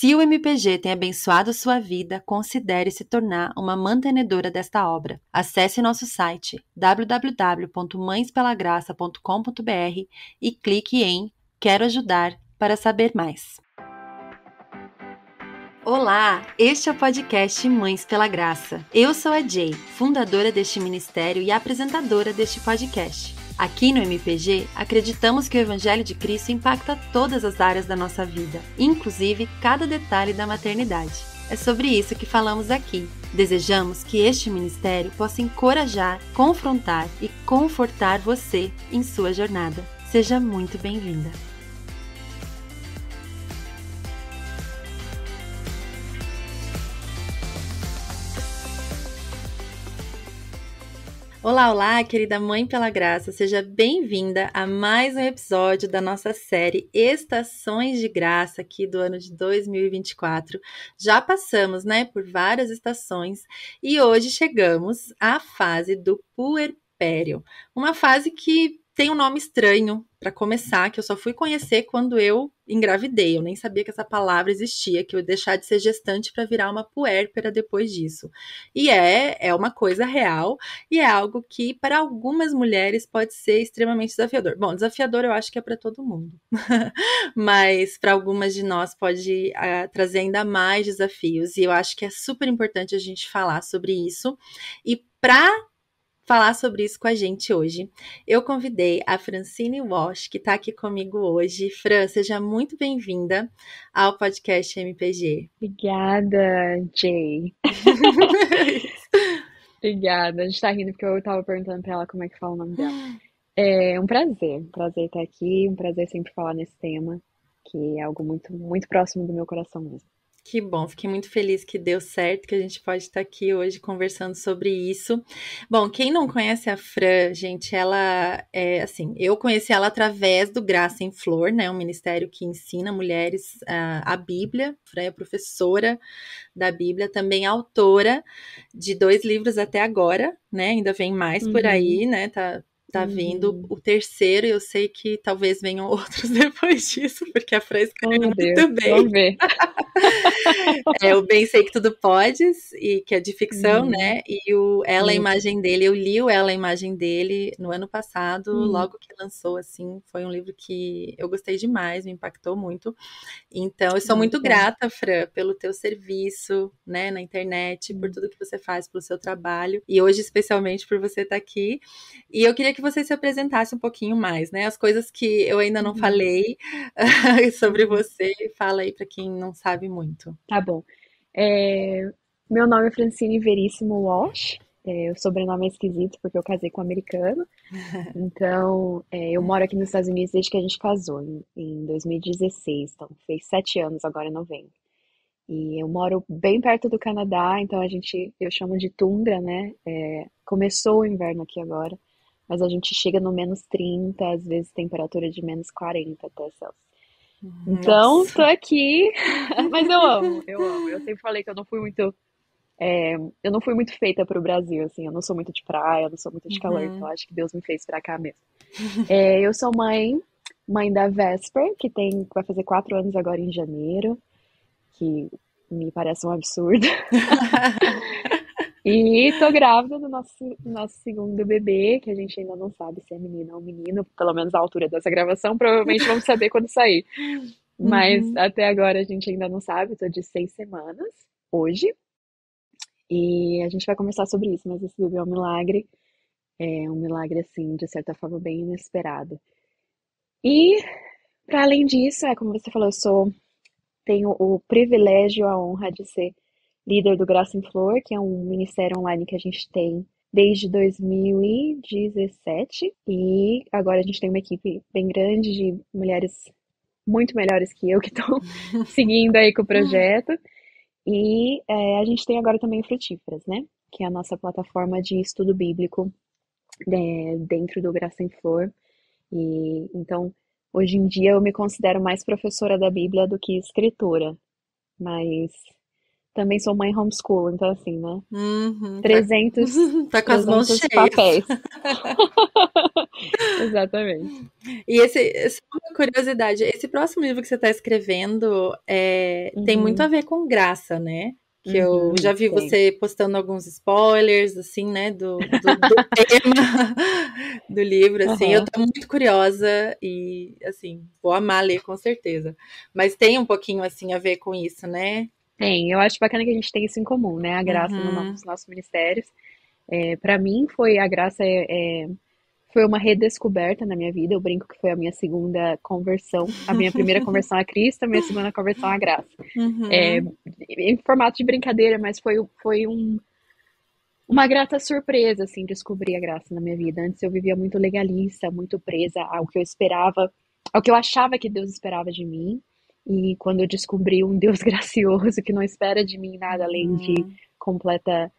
Se o MPG tem abençoado sua vida, considere se tornar uma mantenedora desta obra. Acesse nosso site www.mãespelagraça.com.br e clique em Quero ajudar para saber mais. Olá, este é o podcast Mães pela Graça. Eu sou a Jay, fundadora deste ministério e apresentadora deste podcast. Aqui no MPG, acreditamos que o Evangelho de Cristo impacta todas as áreas da nossa vida, inclusive cada detalhe da maternidade. É sobre isso que falamos aqui. Desejamos que este ministério possa encorajar, confrontar e confortar você em sua jornada. Seja muito bem-vinda. Olá, olá, querida Mãe pela Graça, seja bem-vinda a mais um episódio da nossa série Estações de Graça aqui do ano de 2024. Já passamos, por várias estações e hoje chegamos à fase do puerpério, uma fase que tem um nome estranho para começar, que eu só fui conhecer quando eu engravidei. Eu nem sabia que essa palavra existia, que eu ia deixar de ser gestante para virar uma puérpera depois disso. E é uma coisa real e é algo que para algumas mulheres pode ser extremamente desafiador. Bom, desafiador eu acho que é para todo mundo, mas para algumas de nós pode trazer ainda mais desafios. E eu acho que é super importante a gente falar sobre isso. E para falar sobre isso com a gente hoje, eu convidei a Francine Walsh, que está aqui comigo hoje. Fran, seja muito bem-vinda ao podcast MPG. Obrigada, Jay. Obrigada. A gente tá rindo porque eu tava perguntando pra ela como é que fala o nome dela. É um prazer estar aqui, um prazer sempre falar nesse tema, que é algo muito, muito próximo do meu coração mesmo. Que bom, fiquei muito feliz que deu certo, que a gente pode estar aqui hoje conversando sobre isso. Bom, quem não conhece a Fran, gente, ela é assim, eu conheci ela através do Graça em Flor, um ministério que ensina mulheres a Bíblia. Fran é professora da Bíblia, também autora de 2 livros até agora, ainda vem mais por aí, Tá vindo o terceiro, e eu sei que talvez venham outros depois disso, porque a Fran escreve muito bem. Vamos ver. O Bem Sei Que Tudo Podes, e que é de ficção, E o Ela, a Imagem Dele, eu li o Ela, a Imagem Dele no ano passado, logo que lançou, assim, foi um livro que eu gostei demais, me impactou muito. Então, eu sou muito grata, Fran, pelo teu serviço, na internet, por tudo que você faz, pelo seu trabalho, e hoje, especialmente, por você estar aqui. E eu queria que você se apresentasse um pouquinho mais, as coisas que eu ainda não falei sobre você, fala aí para quem não sabe muito. Tá bom. Meu nome é Francine Veríssimo Walsh. O sobrenome é esquisito porque eu casei com um americano. Então, eu moro aqui nos Estados Unidos desde que a gente casou, em 2016. Então, fez 7 anos agora em novembro. E eu moro bem perto do Canadá, então eu chamo de tundra, começou o inverno aqui agora, mas a gente chega no -30, às vezes temperatura de -40 até Celsius. Então, Nossa. tô aqui, mas eu amo. Eu sempre falei que eu não fui muito feita para o Brasil, assim, eu não sou muito de praia, eu não sou muito de calor, então acho que Deus me fez pra cá mesmo. Eu sou mãe da Vesper, que vai fazer 4 anos agora em janeiro, que me parece um absurdo. E tô grávida do nosso segundo bebê, que a gente ainda não sabe se é menina ou menino, pelo menos a altura dessa gravação, provavelmente vamos saber quando sair. Mas até agora a gente ainda não sabe, tô de 6 semanas hoje. E a gente vai conversar sobre isso, mas esse bebê é um milagre, assim, de certa forma, bem inesperado. E, para além disso, como você falou, tenho o privilégio, a honra de ser líder do Graça em Flor, que é um ministério online que a gente tem desde 2017. E agora a gente tem uma equipe bem grande de mulheres muito melhores que eu, que estão seguindo aí com o projeto. E a gente tem agora também o Frutíferas, que é a nossa plataforma de estudo bíblico dentro do Graça em Flor. E então, hoje em dia eu me considero mais professora da Bíblia do que escritora, mas também sou mãe homeschool, então assim, 300 tá com as mãos cheias. papéis. Exatamente. E só uma curiosidade, esse próximo livro que você está escrevendo tem muito a Uhum, ver com graça, né? Que eu já uhum, vi tem. você postando alguns spoilers, assim, né, do tema do livro, assim. Eu Aham. tô muito curiosa e, assim, vou amar ler com certeza. Mas tem um pouquinho, assim, a ver com isso, né? Tem. Eu acho bacana que a gente tem isso em comum, né? A graça no Uhum, nos nossos ministérios. Para mim, foi a graça foi uma redescoberta na minha vida. Eu brinco que foi a minha segunda conversão. A minha primeira conversão a Cristo, a minha segunda conversão à graça. É, uhum, em formato de brincadeira, mas foi uma grata surpresa, assim, descobrir a graça na minha vida. Antes eu vivia muito legalista, muito presa ao que eu esperava, ao que eu achava que Deus esperava de mim. E quando eu descobri um Deus gracioso que não espera de mim nada além de uhum, completa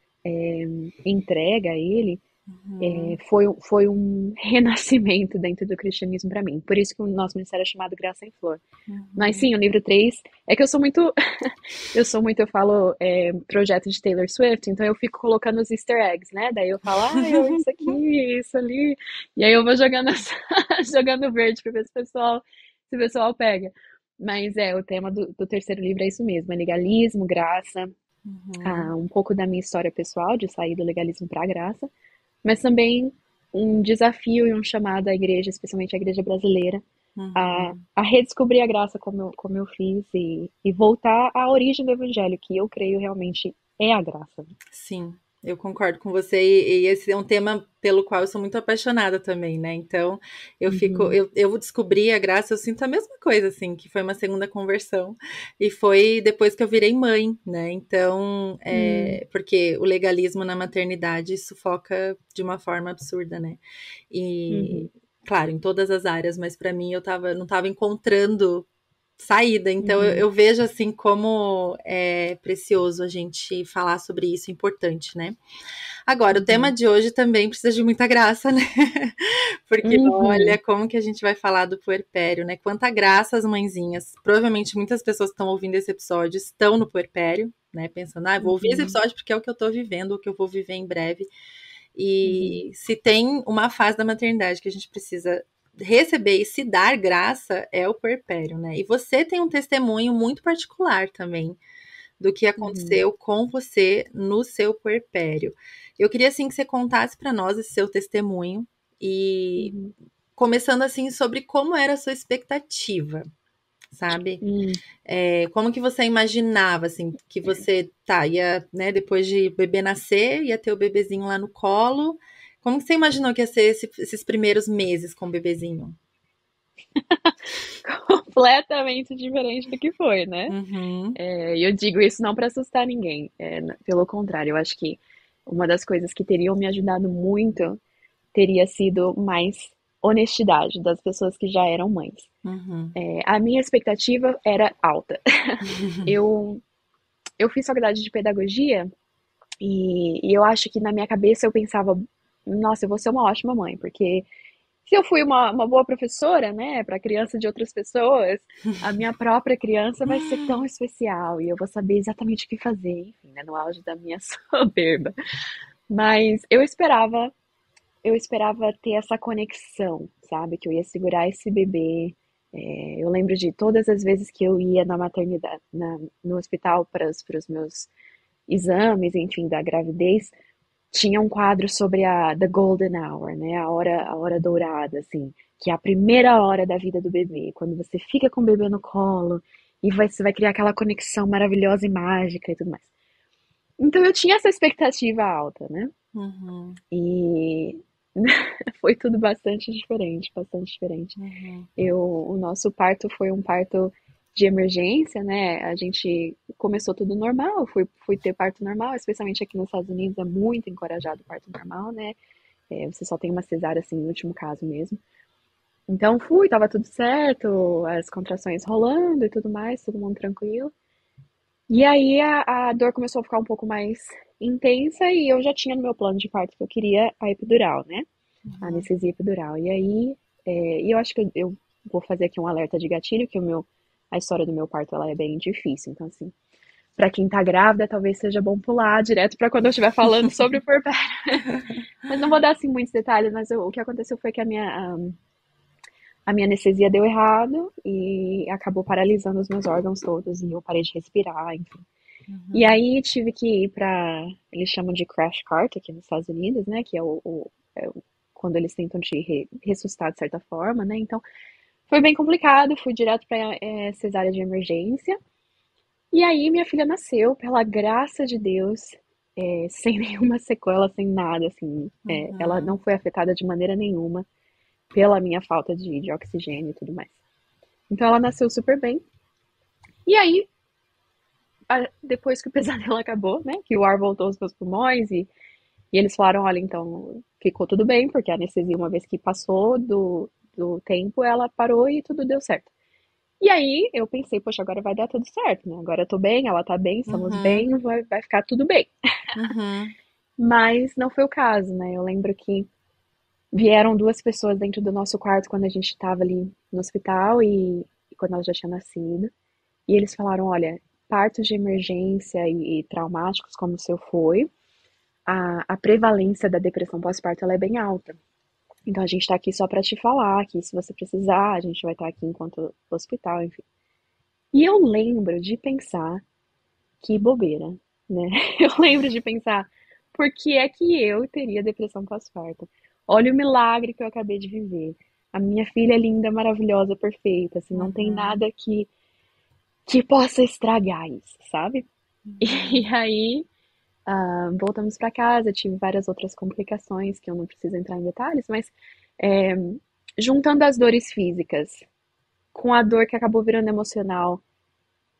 entrega a Ele, uhum, foi um renascimento dentro do cristianismo para mim. Por isso que o nosso ministério é chamado Graça em Flor. Mas uhum. sim, o livro 3 é que eu sou muito, eu falo projeto de Taylor Swift, então eu fico colocando os easter eggs, né? Daí eu falo, isso aqui, isso ali, e aí eu vou jogando, jogando verde para ver se o pessoal pega. Mas o tema do terceiro livro é isso mesmo, é legalismo, graça, Uhum, um pouco da minha história pessoal, de sair do legalismo para a graça, mas também um desafio e um chamado à igreja, especialmente à igreja brasileira, uhum. a redescobrir a graça como eu fiz e voltar à origem do evangelho, que eu creio realmente é a graça. Sim, eu concordo com você, e esse é um tema pelo qual eu sou muito apaixonada também, né? Então, Uhum, eu descobri a graça, eu sinto a mesma coisa, assim, que foi uma segunda conversão, e foi depois que eu virei mãe, né? Então, hum, porque o legalismo na maternidade sufoca de uma forma absurda, né? E, uhum, claro, em todas as áreas, mas para mim não estava encontrando saída. Então uhum, eu vejo assim como é precioso a gente falar sobre isso, importante, né? Agora, o tema uhum, de hoje também precisa de muita graça, né? Porque olha uhum, como que a gente vai falar do puerpério, né? Quanta graça as mãezinhas. Provavelmente muitas pessoas que estão ouvindo esse episódio estão no puerpério, né? Pensando, vou ouvir esse uhum, episódio porque é o que eu tô vivendo, o que eu vou viver em breve. uhum, E se tem uma fase da maternidade que a gente precisa receber e se dar graça, é o puerpério, né? E você tem um testemunho muito particular também do que uhum, aconteceu com você no seu puerpério. Eu queria assim que você contasse para nós esse seu testemunho e uhum, começando assim sobre como era a sua expectativa, sabe? uhum. Como que você imaginava, assim, que você ia, né, depois de o bebê nascer, ia ter o bebezinho lá no colo. Como que você imaginou que ia ser esses primeiros meses com o bebezinho? Completamente diferente do que foi, né? Uhum, E eu digo isso não para assustar ninguém, pelo contrário, eu acho que uma das coisas que teriam me ajudado muito teria sido mais honestidade das pessoas que já eram mães. uhum, A minha expectativa era alta. Eu, eu fiz faculdade de pedagogia e eu acho que na minha cabeça eu pensava, nossa, eu vou ser uma ótima mãe, porque se eu fui uma boa professora, né, para criança de outras pessoas, a minha própria criança vai ser tão especial e eu vou saber exatamente o que fazer, enfim, né, no auge da minha soberba. Mas eu esperava ter essa conexão, sabe? Que eu ia segurar esse bebê. Eu lembro de todas as vezes que eu ia na maternidade, no hospital para os meus exames, enfim, da gravidez, tinha um quadro sobre a The Golden Hour, né? A hora dourada, assim, que é a primeira hora da vida do bebê, quando você fica com o bebê no colo e você vai criar aquela conexão maravilhosa e mágica e tudo mais. Então eu tinha essa expectativa alta, né? uhum, E foi tudo bastante diferente, bastante diferente. uhum, O nosso parto foi um parto de emergência, né? A gente começou tudo normal, fui ter parto normal, especialmente aqui nos Estados Unidos é muito encorajado o parto normal, né? Você só tem uma cesárea assim no último caso mesmo. Então fui, tava tudo certo, as contrações rolando e tudo mais, todo mundo tranquilo. E aí a dor começou a ficar um pouco mais intensa e eu já tinha no meu plano de parto que eu queria a epidural, né? A uhum, anestesia epidural. E aí, e eu acho que eu vou fazer aqui um alerta de gatilho, que a história do meu parto ela é bem difícil. Então, assim, Para quem tá grávida, talvez seja bom pular direto para quando eu estiver falando sobre o puerpério. Mas não vou dar assim muitos detalhes, mas o que aconteceu foi que a minha anestesia deu errado e acabou paralisando os meus órgãos todos e eu parei de respirar, enfim. E aí tive que ir para, eles chamam de crash cart aqui nos Estados Unidos, né, que é quando eles tentam te ressuscitar de certa forma, né? Então foi bem complicado, fui direto para cesárea de emergência. E aí minha filha nasceu, pela graça de Deus, sem nenhuma sequela, sem nada, assim. Ela não foi afetada de maneira nenhuma pela minha falta de oxigênio e tudo mais. Então ela nasceu super bem. E aí, depois que o pesadelo acabou, né, que o ar voltou aos meus pulmões e eles falaram, olha, então ficou tudo bem, porque a anestesia, uma vez que passou do tempo, ela parou e tudo deu certo. E aí eu pensei, poxa, agora vai dar tudo certo, né? Agora eu tô bem, ela tá bem, estamos Uhum. bem, vai ficar tudo bem. Uhum. Mas não foi o caso, né? Eu lembro que vieram duas pessoas dentro do nosso quarto quando a gente estava ali no hospital e quando ela já tinha nascido. E eles falaram, olha, partos de emergência e traumáticos como o seu foi, a prevalência da depressão pós-parto ela é bem alta. Então a gente está aqui só para te falar que se você precisar, a gente vai estar aqui enquanto hospital, enfim. E eu lembro de pensar, que bobeira, né? Eu lembro de pensar, por que é que eu teria depressão pós-parto? Olha o milagre que eu acabei de viver. A minha filha é linda, maravilhosa, perfeita, assim, não tem Uhum. nada que possa estragar isso, sabe? E Uhum. aí, voltamos para casa, tive várias outras complicações que eu não preciso entrar em detalhes, mas é, juntando as dores físicas com a dor que acabou virando emocional,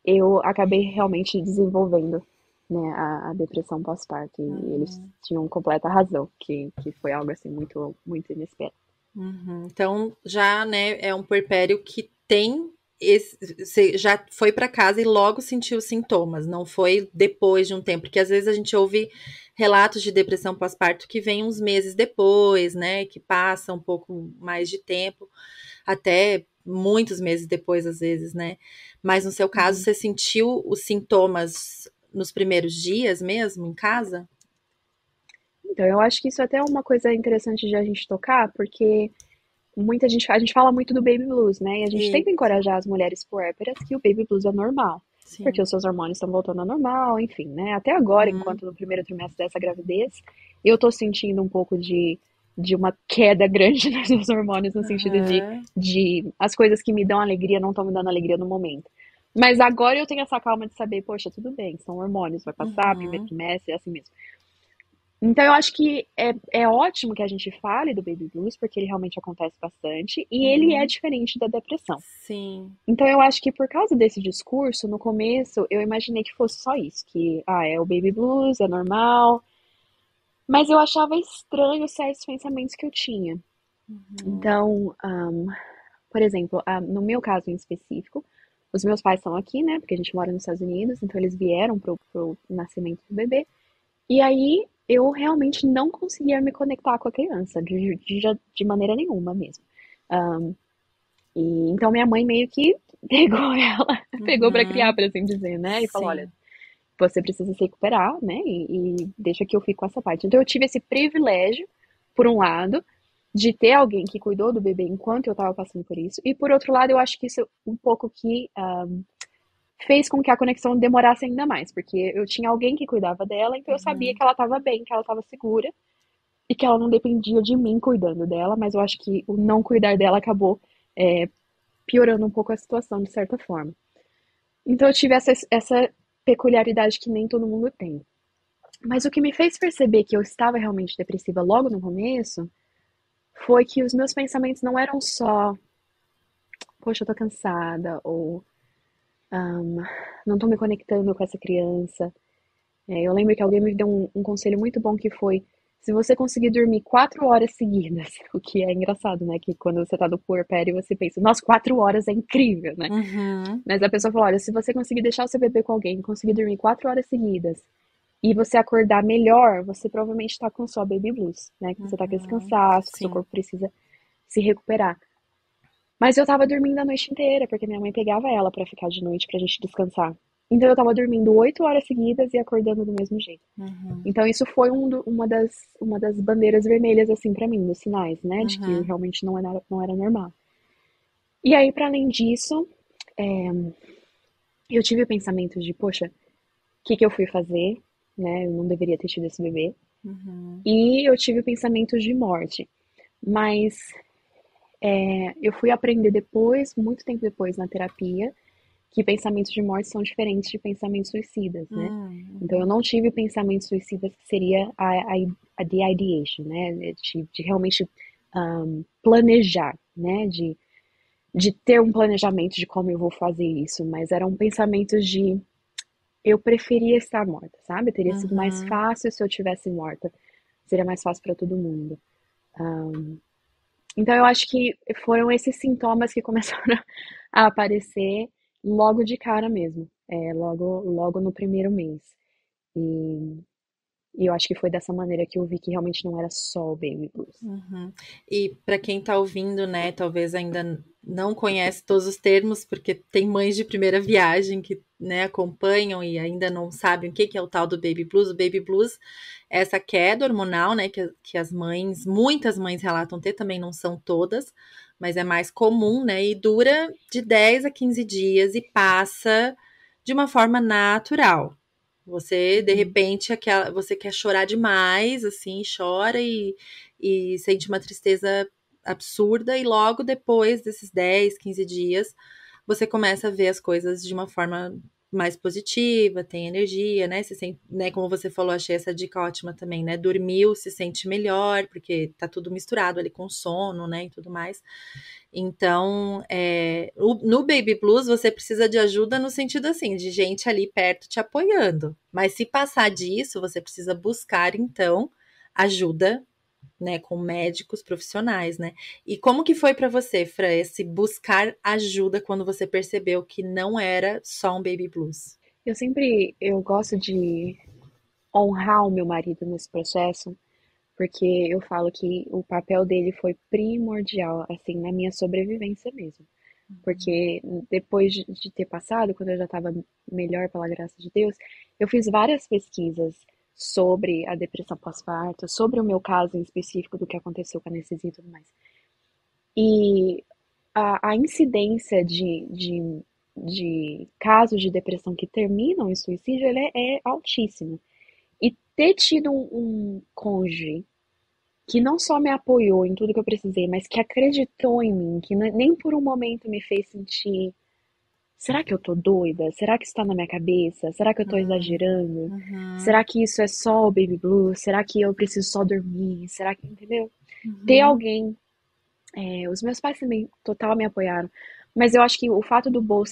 eu acabei realmente desenvolvendo, né, a depressão pós-parto. E eles Uhum. tinham completa razão, que foi algo assim muito, muito inesperado. Uhum. Então, já, né, é um puerpério que tem você já foi para casa e logo sentiu os sintomas, não foi depois de um tempo, porque às vezes a gente ouve relatos de depressão pós-parto que vem uns meses depois, né, que passa um pouco mais de tempo, até muitos meses depois às vezes, né? Mas no seu caso, Uhum. você sentiu os sintomas nos primeiros dias mesmo em casa? Então, eu acho que isso até é uma coisa interessante de a gente tocar, porque a gente fala muito do baby blues, né? E a gente tenta Isso, encorajar as mulheres puérperas que o baby blues é normal, porque sim. os seus hormônios estão voltando ao normal, enfim, né? Até agora, Uhum, enquanto no primeiro trimestre dessa gravidez, eu tô sentindo um pouco de uma queda grande nos meus hormônios, no sentido uhum, de as coisas que me dão alegria não estão me dando alegria no momento. Mas agora eu tenho essa calma de saber, poxa, tudo bem, são hormônios, vai passar, primeiro uhum, trimestre, é assim mesmo. Então eu acho que é ótimo que a gente fale do baby blues, porque ele realmente acontece bastante, e ele é uhum. diferente da depressão. Sim. Então eu acho que por causa desse discurso, no começo, eu imaginei que fosse só isso, que é o baby blues, é normal, mas eu achava estranho certos pensamentos que eu tinha. Uhum, Então, por exemplo, no meu caso em específico, os meus pais estão aqui, né, porque a gente mora nos Estados Unidos, então eles vieram pro nascimento do bebê, e aí eu realmente não conseguia me conectar com a criança, de maneira nenhuma mesmo. E então minha mãe meio que pegou ela, pegou para criar, uhum. por assim dizer, né? E falou, olha, Sim. você precisa se recuperar, né? E deixa que eu fico com essa parte. Então eu tive esse privilégio, por um lado, de ter alguém que cuidou do bebê enquanto eu estava passando por isso. E por outro lado, eu acho que isso um pouco que fez com que a conexão demorasse ainda mais, porque eu tinha alguém que cuidava dela, então eu sabia Uhum, que ela estava bem, que ela estava segura e que ela não dependia de mim cuidando dela, mas eu acho que o não cuidar dela acabou piorando um pouco a situação, de certa forma. Então eu tive essa peculiaridade que nem todo mundo tem. Mas o que me fez perceber que eu estava realmente depressiva logo no começo foi que os meus pensamentos não eram só, poxa, eu tô cansada, ou não tô me conectando com essa criança. Eu lembro que alguém me deu um conselho muito bom que foi: se você conseguir dormir 4 horas seguidas, o que é engraçado, né? Que quando você tá no puerpério você pensa, nossa, 4 horas é incrível, né? uhum, Mas a pessoa falou: olha, se você conseguir deixar o seu bebê com alguém, conseguir dormir 4 horas seguidas e você acordar melhor, você provavelmente está com sua baby blues, né? Que você tá com esse uhum. cansaço, que seu Sim. corpo precisa se recuperar. Mas eu tava dormindo a noite inteira, porque minha mãe pegava ela pra ficar de noite pra gente descansar. Então eu tava dormindo 8 horas seguidas e acordando do mesmo jeito. Uhum. Então isso foi uma das bandeiras vermelhas, assim, pra mim, dos sinais, né? De que Uhum. realmente não era normal. E aí, pra além disso, eu tive pensamentos de, poxa, o que que eu fui fazer, né? Eu não deveria ter tido esse bebê. Uhum. E eu tive pensamentos de morte. Mas eu fui aprender depois, muito tempo depois, na terapia, que pensamentos de morte são diferentes de pensamentos suicidas, né? Então eu Uhum. não tive pensamentos suicidas que seria a the ideation, né? De realmente planejar, né? De ter um planejamento de como eu vou fazer isso, mas eram pensamentos de eu preferia estar morta, sabe? Teria sido mais Uhum. fácil se eu tivesse morta. Seria mais fácil para todo mundo. Então eu acho que foram esses sintomas que começaram a aparecer logo de cara mesmo, logo no primeiro mês. E, e eu acho que foi dessa maneira que eu vi que realmente não era só o baby blues. Uhum. E para quem está ouvindo, né, talvez ainda não conhece todos os termos, porque tem mães de primeira viagem que, né, acompanham e ainda não sabem o que que é o tal do baby blues. O baby blues é essa queda hormonal, né, que as mães, muitas mães relatam ter, também não são todas, mas é mais comum, né, e dura de 10 a 15 dias e passa de uma forma natural. Você, de Uhum. repente, você quer chorar demais, assim, chora e sente uma tristeza absurda, e logo depois desses 10, 15 dias, você começa a ver as coisas de uma forma mais positiva, tem energia, né? Se sente, né? Como você falou, achei essa dica ótima também, né? Dormiu, se sente melhor, porque tá tudo misturado ali com sono, né? E tudo mais. Então, no Baby Blues, você precisa de ajuda no sentido assim, de gente ali perto te apoiando. Mas se passar disso, você precisa buscar, então, ajuda, né, com médicos profissionais, né? E como que foi para você, Fran, esse buscar ajuda quando você percebeu que não era só um Baby Blues? Eu gosto de honrar o meu marido nesse processo, porque eu falo que o papel dele foi primordial, assim, na minha sobrevivência mesmo. Porque depois de ter passado, quando eu já estava melhor, pela graça de Deus, eu fiz várias pesquisas sobre a depressão pós-parto, sobre o meu caso em específico do que aconteceu com a anestesia e tudo mais. E a incidência de casos de depressão que terminam em suicídio, ele é altíssima. E ter tido um cônjuge que não só me apoiou em tudo que eu precisei, mas que acreditou em mim, que nem por um momento me fez sentir: será que eu tô doida? Será que isso tá na minha cabeça? Será que eu tô exagerando? Uhum, Será que isso é só o baby blues? Será que eu preciso só dormir? Será que, entendeu? Ter uhum, alguém, os meus pais também total me apoiaram, mas eu acho que o fato do Bo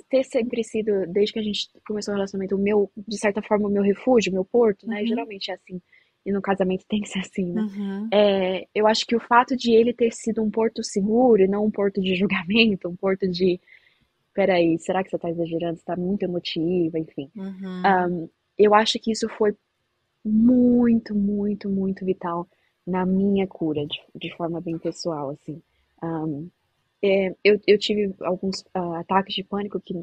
ter sempre sido, desde que a gente começou o relacionamento, o meu, de certa forma, o meu refúgio, o meu porto, né? uhum, Geralmente é assim, e no casamento tem que ser assim, né? uhum, Eu acho que o fato de ele ter sido um porto seguro e não um porto de julgamento, um porto de, peraí, será que você tá exagerando? Você tá muito emotiva, enfim. uhum, Eu acho que isso foi muito, muito, muito vital na minha cura, de forma bem pessoal, assim. Um, eu tive alguns ataques de pânico que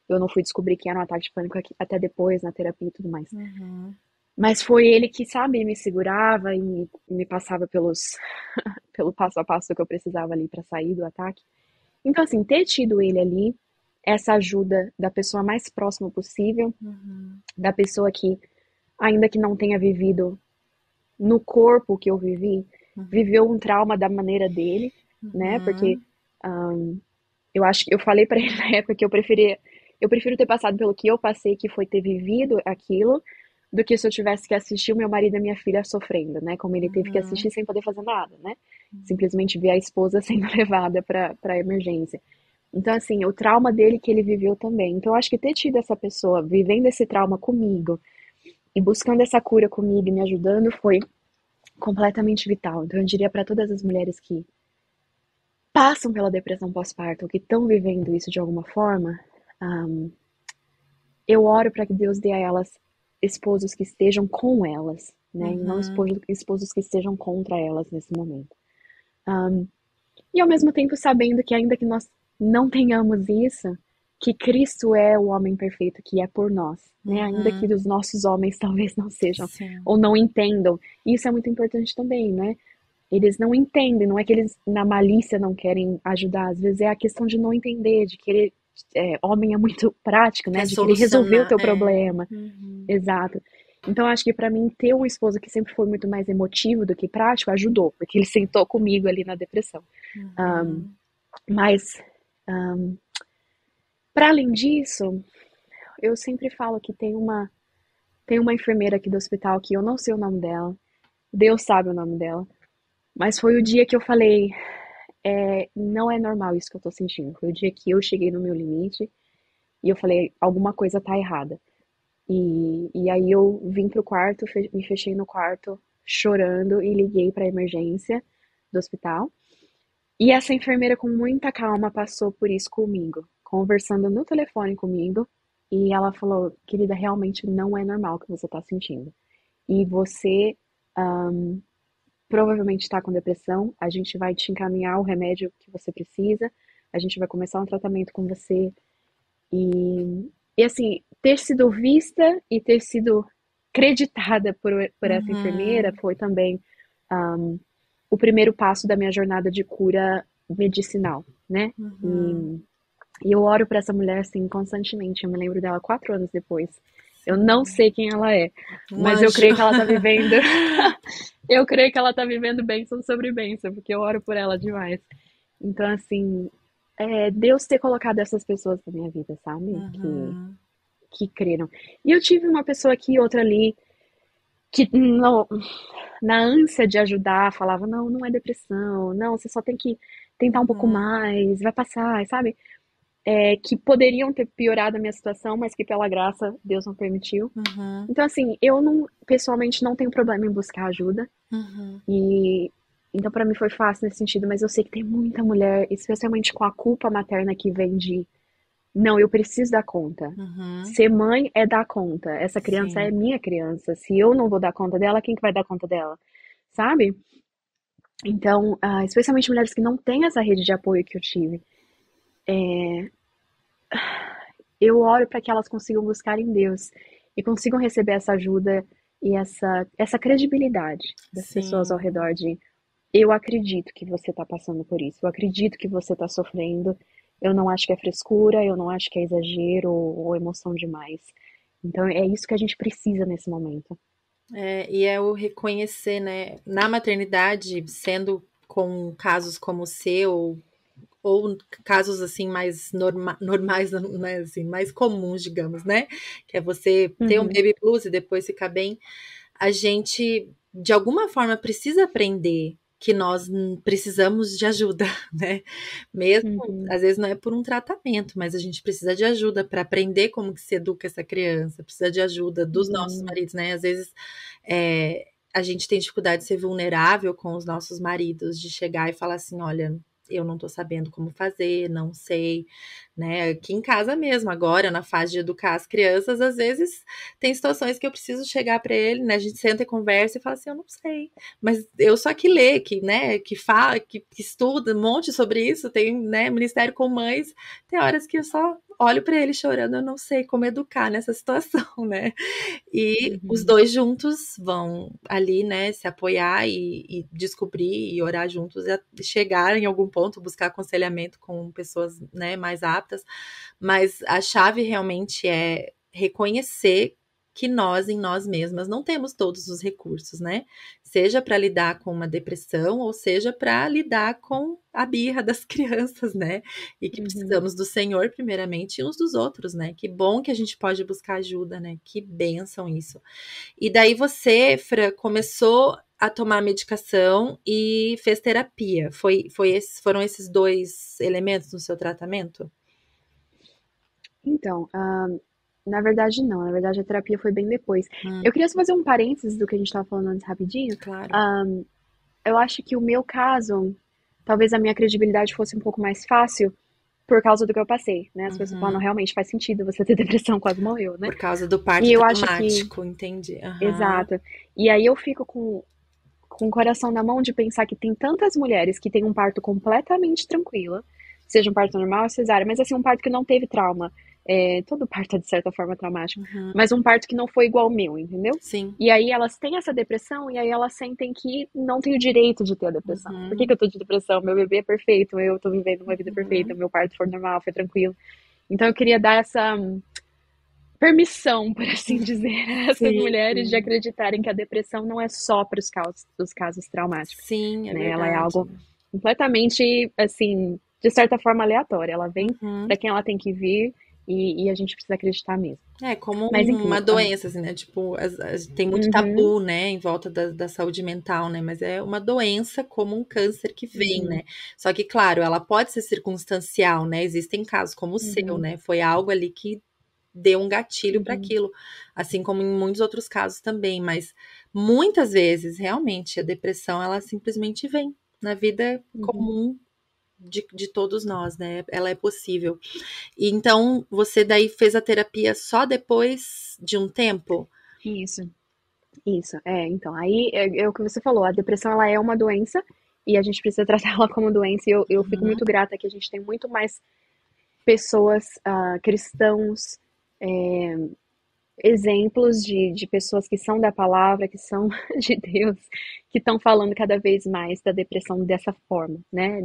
eu não fui descobrir que era um ataque de pânico até depois, na terapia e tudo mais. uhum, Mas foi ele que, sabe, me segurava e me passava pelo passo a passo que eu precisava ali para sair do ataque. Então, assim, ter tido ele ali, essa ajuda da pessoa mais próxima possível, uhum, da pessoa que, ainda que não tenha vivido no corpo que eu vivi, viveu um trauma da maneira dele, né? Porque uhum, eu acho que eu falei pra ele na época que eu prefiro ter passado pelo que eu passei, que foi ter vivido aquilo, do que se eu tivesse que assistir o meu marido e a minha filha sofrendo, né? Como ele teve que uhum, assistir sem poder fazer nada, né? Simplesmente ver a esposa sendo levada para emergência. Então, assim, o trauma dele que ele viveu também. Então, eu acho que ter tido essa pessoa vivendo esse trauma comigo e buscando essa cura comigo e me ajudando foi completamente vital. Então, eu diria para todas as mulheres que passam pela depressão pós-parto, ou que estão vivendo isso de alguma forma, um, eu oro para que Deus dê a elas esposos que estejam com elas, né? E não uhum, esposos que estejam contra elas nesse momento. E ao mesmo tempo sabendo que ainda que nós não tenhamos isso, que Cristo é o homem perfeito que é por nós, né? Ainda que Uhum. os nossos homens talvez não sejam Sim. ou não entendam. Isso é muito importante também, né? Eles não entendem, não é que eles na malícia não querem ajudar, às vezes é a questão de não entender, de querer. Homem é muito prático, né? Quer De querer resolver o solucionar, teu é. problema. Uhum. Exato. Então, acho que pra mim, ter um esposo que sempre foi muito mais emotivo do que prático ajudou, porque ele sentou comigo ali na depressão. Uhum. Mas, para além disso, eu sempre falo que tem uma enfermeira aqui do hospital que eu não sei o nome dela, Deus sabe o nome dela, mas foi o dia que eu falei, não é normal isso que eu tô sentindo. Foi o dia que eu cheguei no meu limite e eu falei, alguma coisa tá errada. E aí eu vim pro quarto, me fechei no quarto, chorando e liguei pra emergência do hospital. E essa enfermeira, com muita calma, passou por isso comigo, conversando no telefone comigo. E ela falou: querida, realmente não é normal o que você tá sentindo. E você provavelmente está com depressão. A gente vai te encaminhar o remédio que você precisa. A gente vai começar um tratamento com você. E assim, ter sido vista e ter sido creditada por essa enfermeira Uhum. foi também o primeiro passo da minha jornada de cura medicinal, né? Uhum. E eu oro para essa mulher assim constantemente. Eu me lembro dela 4 anos depois. Eu não Sim. sei quem ela é, Um mas eu anjo. creio que ela tá vivendo. Eu creio que ela tá vivendo bênção sobre bênção, porque eu oro por ela demais. Então, assim, Deus ter colocado essas pessoas na minha vida, sabe? Uhum. Que creram. E eu tive uma pessoa aqui, outra ali, que não, na ânsia de ajudar, falava: não, não é depressão, não, você só tem que tentar um pouco Uhum. mais, vai passar, sabe? Que poderiam ter piorado a minha situação, mas que pela graça Deus não permitiu. Uhum. Então, assim, eu não, pessoalmente não tenho problema em buscar ajuda. Uhum. E então pra mim foi fácil nesse sentido, mas eu sei que tem muita mulher, especialmente com a culpa materna que vem de, não, eu preciso dar conta. Uhum. Ser mãe é dar conta. Essa criança é Sim. minha criança. Se eu não vou dar conta dela, quem que vai dar conta dela? Sabe? Então, especialmente mulheres que não têm essa rede de apoio que eu tive, eu oro para que elas consigam buscar em Deus e consigam receber essa ajuda e essa credibilidade das pessoas ao Sim. redor de eu acredito que você está passando por isso, eu acredito que você está sofrendo, eu não acho que é frescura, eu não acho que é exagero ou emoção demais. Então é isso que a gente precisa nesse momento. E é o reconhecer, né? Na maternidade, sendo com casos como o seu, ou casos assim mais normais, né, assim, mais comuns, digamos, né? Que é você ter um Uhum, baby blues e depois ficar bem. A gente, de alguma forma, precisa aprender que nós precisamos de ajuda, né? Mesmo, uhum, às vezes não é por um tratamento, mas a gente precisa de ajuda para aprender como que se educa essa criança, precisa de ajuda dos nossos uhum, maridos, né? Às vezes a gente tem dificuldade de ser vulnerável com os nossos maridos, de chegar e falar assim, olha, eu não tô sabendo como fazer, não sei, né? Aqui em casa mesmo, agora, na fase de educar as crianças, às vezes tem situações que eu preciso chegar para ele, né? A gente senta e conversa e fala assim, eu não sei, mas eu só que lê, que, né, que fala, que estuda um monte sobre isso, tem, né, Ministério com Mães, tem horas que eu só olho para ele chorando, eu não sei como educar nessa situação, né? E os uhum, dois juntos vão ali, né, se apoiar e descobrir e orar juntos e chegar em algum ponto, buscar aconselhamento com pessoas, né, mais aptas. Mas a chave realmente é reconhecer que nós, em nós mesmas, não temos todos os recursos, né? Seja para lidar com uma depressão, ou seja para lidar com a birra das crianças, né? E que uhum. precisamos do Senhor, primeiramente, e uns dos outros, né? Que bom que a gente pode buscar ajuda, né? Que bênção isso. E daí você, Fran, começou a tomar medicação e fez terapia. Foram esses dois elementos no seu tratamento? Então, na verdade não, na verdade a terapia foi bem depois. Hum, Eu queria só fazer um parênteses do que a gente estava falando antes rapidinho. claro. Ah, eu acho que o meu caso, talvez a minha credibilidade fosse um pouco mais fácil por causa do que eu passei, né? As pessoas falam, não, Uhum. realmente faz sentido você ter depressão, quase morreu, né? Por causa do E parto eu acho que, traumático, entendi. Aham. exato. E aí eu fico com o coração na mão de pensar que tem tantas mulheres que têm um parto completamente tranquilo, seja um parto normal ou cesárea, mas assim, um parto que não teve trauma. Todo parto é de certa forma traumático, mas um parto que não foi igual ao meu, entendeu? Sim. E aí elas têm essa depressão e aí elas sentem que não tem o direito de ter a depressão. Por que eu tô de depressão? Meu bebê é perfeito, eu tô vivendo uma vida perfeita, meu parto foi normal, foi tranquilo. Então eu queria dar essa permissão, por assim dizer, a essas Sim, mulheres de acreditarem que a depressão não é só para os casos traumáticos, sim, é né? Ela é verdade. algo completamente, assim, de certa forma aleatória. Ela vem para quem ela tem que vir e a gente precisa acreditar mesmo. É como Mas enfim, uma doença, assim, né? Tipo, tem muito uhum, tabu, né, em volta da saúde mental, né? Mas é uma doença como um câncer que vem, uhum, né? Só que, claro, ela pode ser circunstancial, né? Existem casos como o seu, uhum, né? Foi algo ali que deu um gatilho para uhum, aquilo, assim como em muitos outros casos também. Mas muitas vezes, realmente, a depressão, ela simplesmente vem na vida uhum. comum de todos nós, né? Ela é possível. E então, você daí fez a terapia só depois de um tempo? Isso, isso. Então, aí é o que você falou, a depressão ela é uma doença e a gente precisa tratar ela como doença e eu fico Uhum, muito grata que a gente tem muito mais pessoas, cristãos, exemplos de pessoas que são da palavra, que são de Deus, que estão falando cada vez mais da depressão dessa forma, né?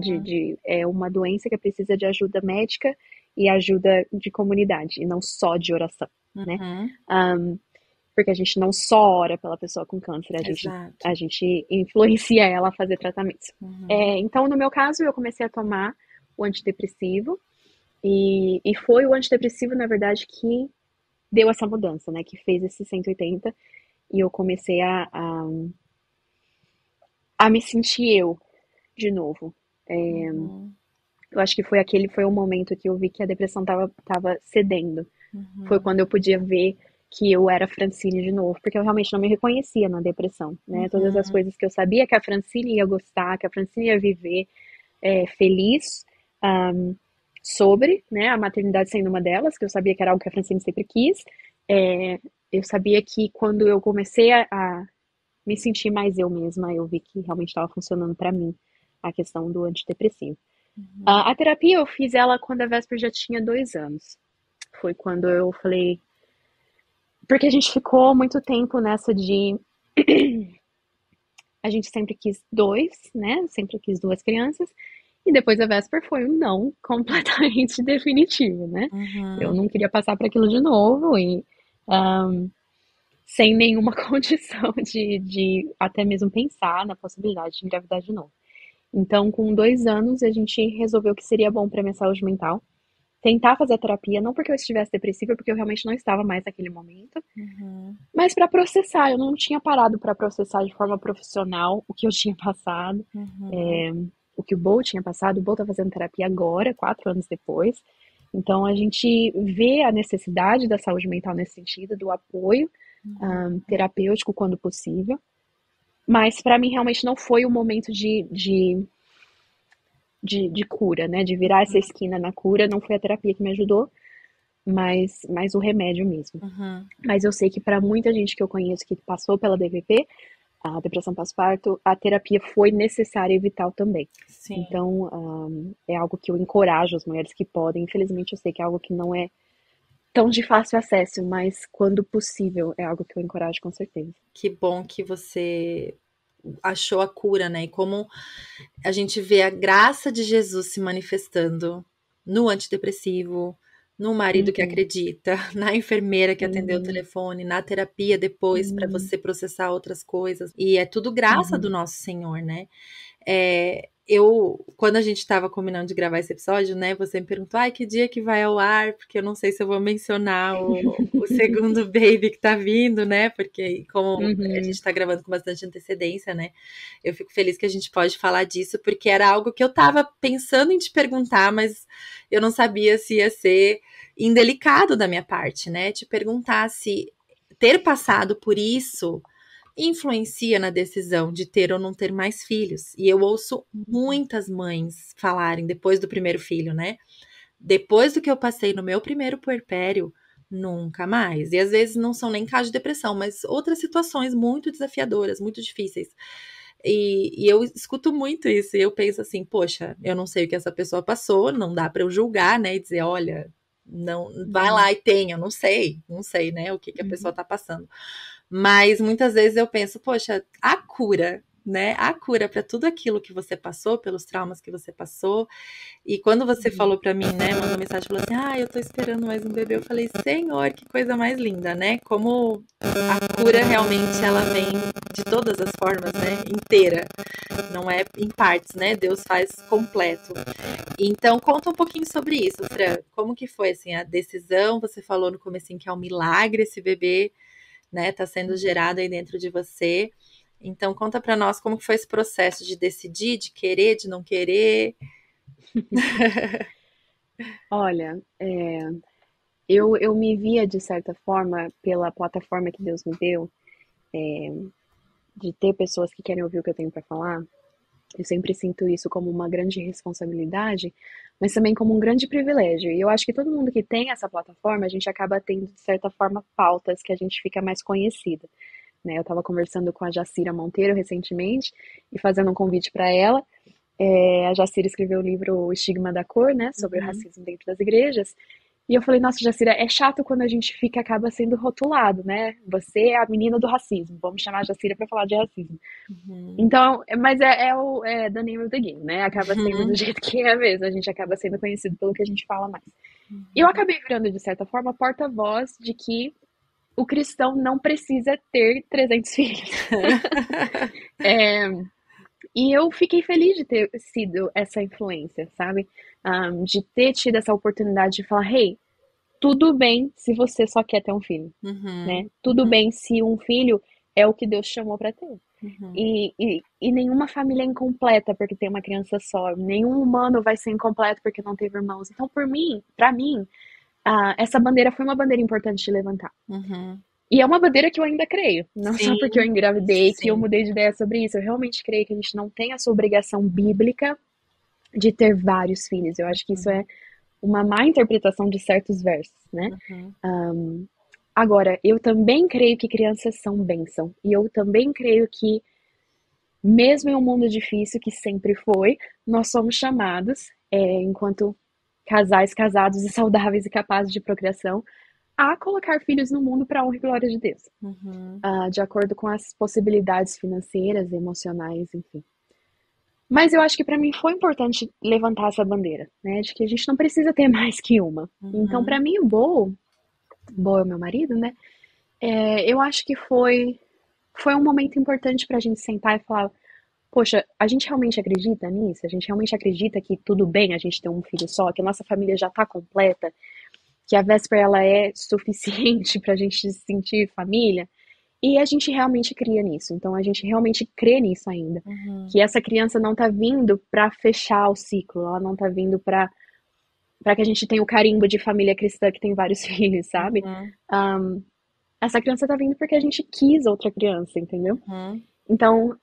É uma doença que precisa de ajuda médica e ajuda de comunidade, e não só de oração, né? uhum, Porque a gente não só ora pela pessoa com câncer, exato. a gente influencia ela a fazer tratamentos. Uhum, Então, no meu caso, eu comecei a tomar o antidepressivo, e foi o antidepressivo, na verdade, que deu essa mudança, né? Que fez esse 180 e eu comecei a me sentir eu de novo. uhum, Eu acho que foi o momento que eu vi que a depressão tava cedendo. Foi uhum, quando eu podia ver que eu era a Francine de novo, porque eu realmente não me reconhecia na depressão, né? Todas as uhum, coisas que eu sabia que a Francine ia gostar, que a Francine ia viver feliz, um, sobre, né, a maternidade sendo uma delas, que eu sabia que era algo que a Francine sempre quis. Eu sabia que quando eu comecei a me sentir mais eu mesma, eu vi que realmente estava funcionando para mim a questão do antidepressivo. uhum, A terapia eu fiz ela quando a Vesper já tinha 2 anos. Foi quando eu falei. Porque a gente ficou muito tempo nessa de. A gente sempre quis dois, né? Sempre quis duas crianças. E depois a Vesper foi um não completamente definitivo, né? Eu uhum. não queria passar por aquilo de novo e sem nenhuma condição de até mesmo pensar na possibilidade de engravidar de novo. Então, com 2 anos, a gente resolveu que seria bom para minha saúde mental tentar fazer a terapia, não porque eu estivesse depressiva, porque eu realmente não estava mais naquele momento, Uhum, mas para processar. Eu não tinha parado para processar de forma profissional o que eu tinha passado, uhum, é, o que o Bo tinha passado. O Bo está fazendo terapia agora, 4 anos depois. Então a gente vê a necessidade da saúde mental nesse sentido, do apoio terapêutico quando possível. Mas para mim realmente não foi o momento de cura, né? De virar essa esquina na cura. Não foi a terapia que me ajudou, mas o remédio mesmo. uhum. Mas eu sei que para muita gente que eu conheço que passou pela DPP, a depressão pós-parto, a terapia foi necessária e vital também. Sim. Então, é algo que eu encorajo as mulheres que podem. Infelizmente, eu sei que é algo que não é tão de fácil acesso, mas quando possível, é algo que eu encorajo com certeza. Que bom que você achou a cura, né? E como a gente vê a graça de Jesus se manifestando no antidepressivo, no marido que Uhum, acredita, na enfermeira que atendeu o uhum, telefone, na terapia depois para uhum, você processar outras coisas. E é tudo graça do uhum, nosso Senhor, né? Eu, quando a gente estava combinando de gravar esse episódio, né, você me perguntou, ai, que dia que vai ao ar, porque eu não sei se eu vou mencionar o segundo baby que tá vindo, né, porque como a gente uhum, tá gravando com bastante antecedência, né, eu fico feliz que a gente pode falar disso, porque era algo que eu tava pensando em te perguntar, mas eu não sabia se ia ser indelicado da minha parte, né, te perguntar se ter passado por isso influencia na decisão de ter ou não ter mais filhos. E eu ouço muitas mães falarem depois do primeiro filho, né? Depois do que eu passei no meu primeiro puerpério, nunca mais. E às vezes não são nem casos de depressão, mas outras situações muito desafiadoras, muito difíceis. E eu escuto muito isso, e eu penso assim, poxa, eu não sei o que essa pessoa passou, não dá para eu julgar, né? E dizer, olha, não, vai Uhum, lá e tem, eu não sei, né, o que que a pessoa uhum, tá passando. Mas muitas vezes eu penso, poxa, a cura, né? A cura para tudo aquilo que você passou, pelos traumas que você passou, e quando você uhum, falou pra mim, né, mandou mensagem, falou assim, eu tô esperando mais um bebê, eu falei, Senhor, que coisa mais linda, né? Como a cura realmente ela vem de todas as formas, né, inteira, não é em partes, né? Deus faz completo. Então conta um pouquinho sobre isso, Fran. Como que foi assim a decisão? Você falou no comecinho que é um milagre esse bebê, né, tá sendo uhum. gerado aí dentro de você. Então conta pra nós como que foi esse processo de decidir, de querer, de não querer. Olha, eu me via, de certa forma, pela plataforma que Deus me deu, de ter pessoas que querem ouvir o que eu tenho para falar. Eu sempre sinto isso como uma grande responsabilidade, mas também como um grande privilégio. E eu acho que todo mundo que tem essa plataforma, a gente acaba tendo, de certa forma, pautas que a gente fica mais conhecida. Né? Eu estava conversando com a Jacira Monteiro recentemente e fazendo um convite para ela. A Jacira escreveu o livro O Estigma da Cor, né, sobre o Uhum, racismo dentro das igrejas. E eu falei, nossa, Jacira, é chato quando a gente acaba sendo rotulado, né? Você é a menina do racismo, vamos chamar a Jacira para falar de racismo. uhum, Então, mas é the name of the game, né? Acaba sendo do uhum, jeito que é mesmo, a gente acaba sendo conhecido pelo que a gente fala mais. E eu acabei virando, de certa forma, porta-voz de que o cristão não precisa ter 300 filhos. É, e eu fiquei feliz de ter sido essa influência, sabe? De ter tido essa oportunidade de falar, hey, tudo bem se você só quer ter um filho, né? uhum, Tudo bem se um filho é o que Deus chamou para ter. uhum, E nenhuma família é incompleta porque tem uma criança só. Nenhum humano vai ser incompleto porque não teve irmãos. Então, por mim, para mim, essa bandeira foi uma bandeira importante de levantar. uhum. E é uma bandeira que eu ainda creio. Não só porque eu Sim, engravidei que eu sim. mudei de ideia sobre isso. Eu realmente creio que a gente não tem essa obrigação bíblica de ter vários filhos. Eu acho que isso Uhum, é uma má interpretação de certos versos, né? uhum, Agora, eu também creio que crianças são bênção. E eu também creio que, mesmo em um mundo difícil, que sempre foi, nós somos chamados, enquanto casais casados e saudáveis e capazes de procriação, a colocar filhos no mundo para a honra e glória de Deus, uhum, de acordo com as possibilidades financeiras, emocionais, enfim. Mas eu acho que para mim foi importante levantar essa bandeira, né, de que a gente não precisa ter mais que uma. Então, para uhum, mim, o Bo é o meu marido, né? Eu acho que foi um momento importante para a gente sentar e falar: poxa, a gente realmente acredita nisso? A gente realmente acredita que tudo bem a gente ter um filho só, que a nossa família já está completa, que a véspera ela é suficiente para a gente se sentir família? E a gente realmente cria nisso. Então a gente realmente crê nisso ainda. uhum, Que essa criança não tá vindo para fechar o ciclo, ela não tá vindo para que a gente tenha o carimbo de família cristã que tem vários filhos, sabe? uhum, Essa criança tá vindo porque a gente quis outra criança, entendeu? uhum, Então,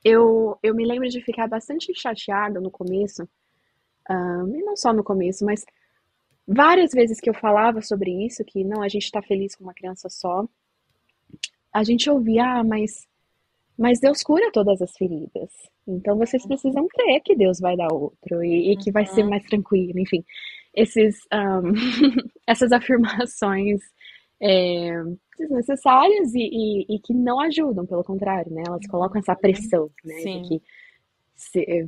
eu me lembro de ficar bastante chateada no começo, e não só no começo, mas várias vezes que eu falava sobre isso, que não, a gente tá feliz com uma criança só, a gente ouvia, mas Deus cura todas as feridas. Então vocês precisam crer que Deus vai dar outro e que vai ser uhum, mais tranquilo, enfim. Esses, essas afirmações é, desnecessárias e que não ajudam, pelo contrário, né? Elas colocam essa uhum. pressão, né? De Sim. que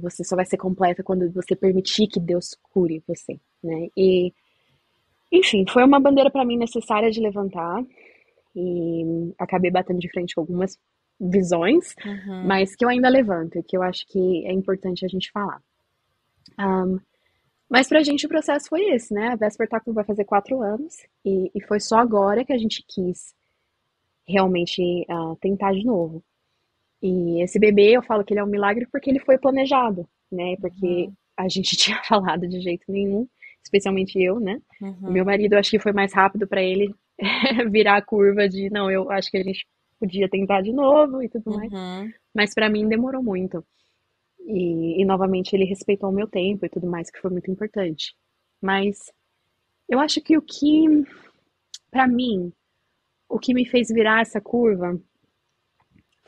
você só vai ser completa quando você permitir que Deus cure você, né? E, enfim, foi uma bandeira para mim necessária de levantar e acabei batendo de frente com algumas visões, Uhum, mas que eu ainda levanto e que eu acho que é importante a gente falar. Mas pra gente o processo foi esse, né? A Vesper vai fazer 4 anos e foi só agora que a gente quis realmente tentar de novo. E esse bebê, eu falo que ele é um milagre porque ele foi planejado, né? Porque uhum, a gente tinha falado de jeito nenhum, especialmente eu, né? O meu uhum, marido, eu acho que foi mais rápido para ele virar a curva de, não, eu acho que a gente podia tentar de novo e tudo mais. uhum, Mas para mim demorou muito. E novamente ele respeitou o meu tempo e tudo mais, que foi muito importante. Mas eu acho que para mim, o que me fez virar essa curva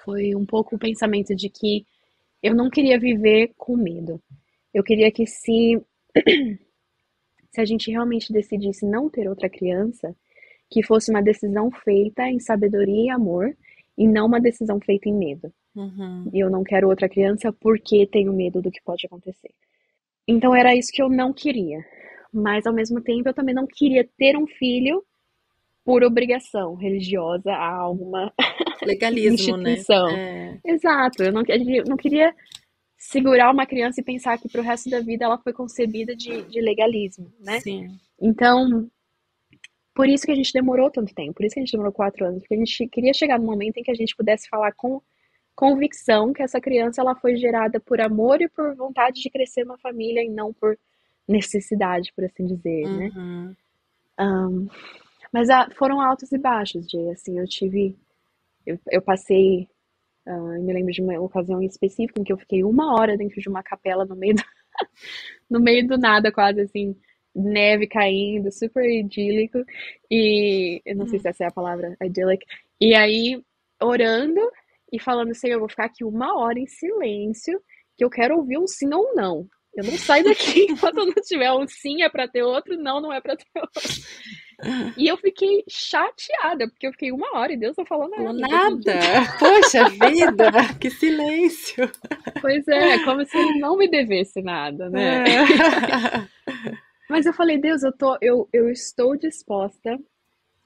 Foi um pouco o pensamento de que eu não queria viver com medo. Eu queria que se a gente realmente decidisse não ter outra criança, que fosse uma decisão feita em sabedoria e amor, e não uma decisão feita em medo. Uhum. E eu não quero outra criança porque tenho medo do que pode acontecer. Então era isso que eu não queria. Mas ao mesmo tempo eu também não queria ter um filho por obrigação religiosa a alguma Legalismo, né? instituição. É, Exato, eu não queria segurar uma criança e pensar que pro resto da vida ela foi concebida de legalismo, né? sim. Então, por isso que a gente demorou tanto tempo, por isso que a gente demorou 4 anos, porque a gente queria chegar num momento em que a gente pudesse falar com convicção que essa criança ela foi gerada por amor e por vontade de crescer uma família e não por necessidade, por assim dizer, né? Uhum. Mas foram altos e baixos, Jay, assim, eu passei, eu me lembro de uma ocasião em específico em que eu fiquei 1 hora dentro de uma capela no meio do nada, quase assim, neve caindo, super idílico, e eu não sei se essa é a palavra, idyllic, e aí orando e falando, Senhor, eu vou ficar aqui 1 hora em silêncio, que eu quero ouvir um sim ou um não. Eu não saio daqui enquanto não tiver um sim é pra ter outro, não é pra ter outro. E eu fiquei chateada, porque eu fiquei 1 hora e Deus não falou Falou nada, você nada. acredita? Poxa vida, que silêncio. Pois é, como se ele não me devesse nada, né? É. Mas eu falei, Deus, eu estou disposta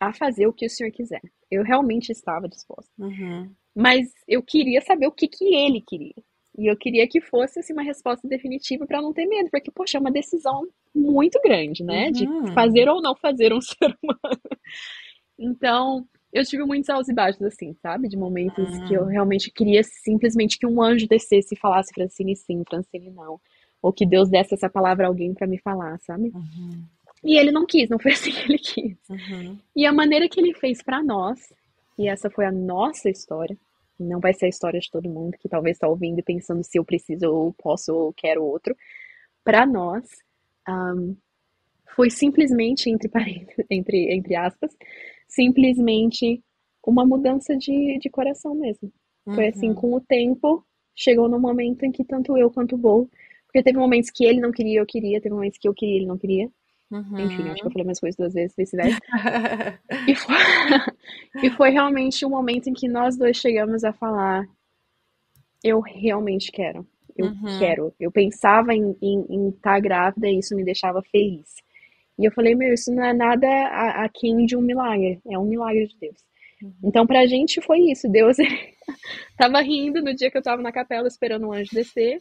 a fazer o que o Senhor quiser. Eu realmente estava disposta. Uhum. Mas eu queria saber o que ele queria. E eu queria que fosse assim, uma resposta definitiva para não ter medo, porque, poxa, é uma decisão muito grande, né? De Uhum. fazer ou não fazer um ser humano. Então, eu tive muitos altos e baixos, assim, sabe? De momentos que eu Uhum. realmente queria simplesmente que um anjo descesse e falasse Francine sim, Francine não. Ou que Deus desse essa palavra a alguém para me falar, sabe? Uhum. E ele não quis, não foi assim que ele quis. Uhum. E a maneira que ele fez para nós, e essa foi a nossa história, não vai ser a história de todo mundo que talvez está ouvindo e pensando se eu preciso ou posso ou quero outro. Para nós, foi simplesmente, entre aspas, simplesmente uma mudança de coração mesmo. Foi assim, Uhum. com o tempo, chegou no momento em que tanto eu quanto o Bo, porque teve momentos que ele não queria, eu queria, teve momentos que eu queria, ele não queria. Enfim, acho que eu Uhum. falei mais coisas 2 vezes, vice-versa. E foi, e foi realmente um momento em que nós dois chegamos a falar: eu realmente quero. Eu Uhum. quero. Eu pensava em estar grávida e isso me deixava feliz. E eu falei, meu, isso não é nada aquém de um milagre. É um milagre de Deus. Então, pra gente foi isso. Deus tava rindo no dia que eu tava na capela esperando um anjo descer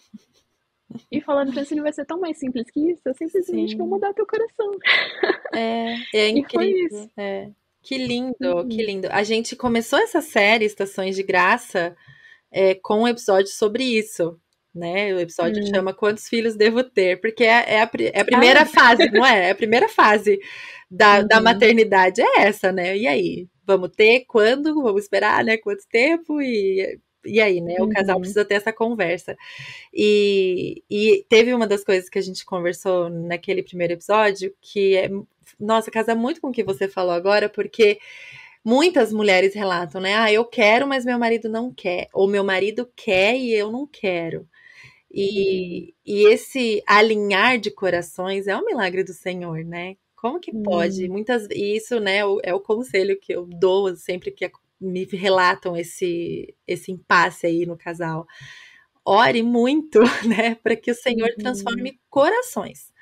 e falando pra você, não vai ser tão mais simples que isso. Eu simplesmente vou Sim. mudar teu coração. É E foi incrível. isso. É. Que lindo, que Uhum. lindo. A gente começou essa série Estações de Graça com um episódio sobre isso, né? O episódio Hum. chama Quantos Filhos Devo Ter? Porque é a Ah, primeira fase, não é? É a primeira fase da uhum. maternidade é essa, né? E aí? Vamos ter? Quando? Vamos esperar, né? Quanto tempo? E aí, né? O casal Uhum. precisa ter essa conversa. E teve uma das coisas que a gente conversou naquele primeiro episódio que nossa, casa muito com o que você falou agora, porque muitas mulheres relatam, né? Ah, eu quero, mas meu marido não quer. Ou meu marido quer e eu não quero. Uhum. E esse alinhar de corações é um milagre do Senhor, né? Como que pode? Uhum. E isso, né, é o conselho que eu dou sempre que me relatam esse impasse aí no casal. Ore muito, né, para que o Senhor Uhum. transforme corações.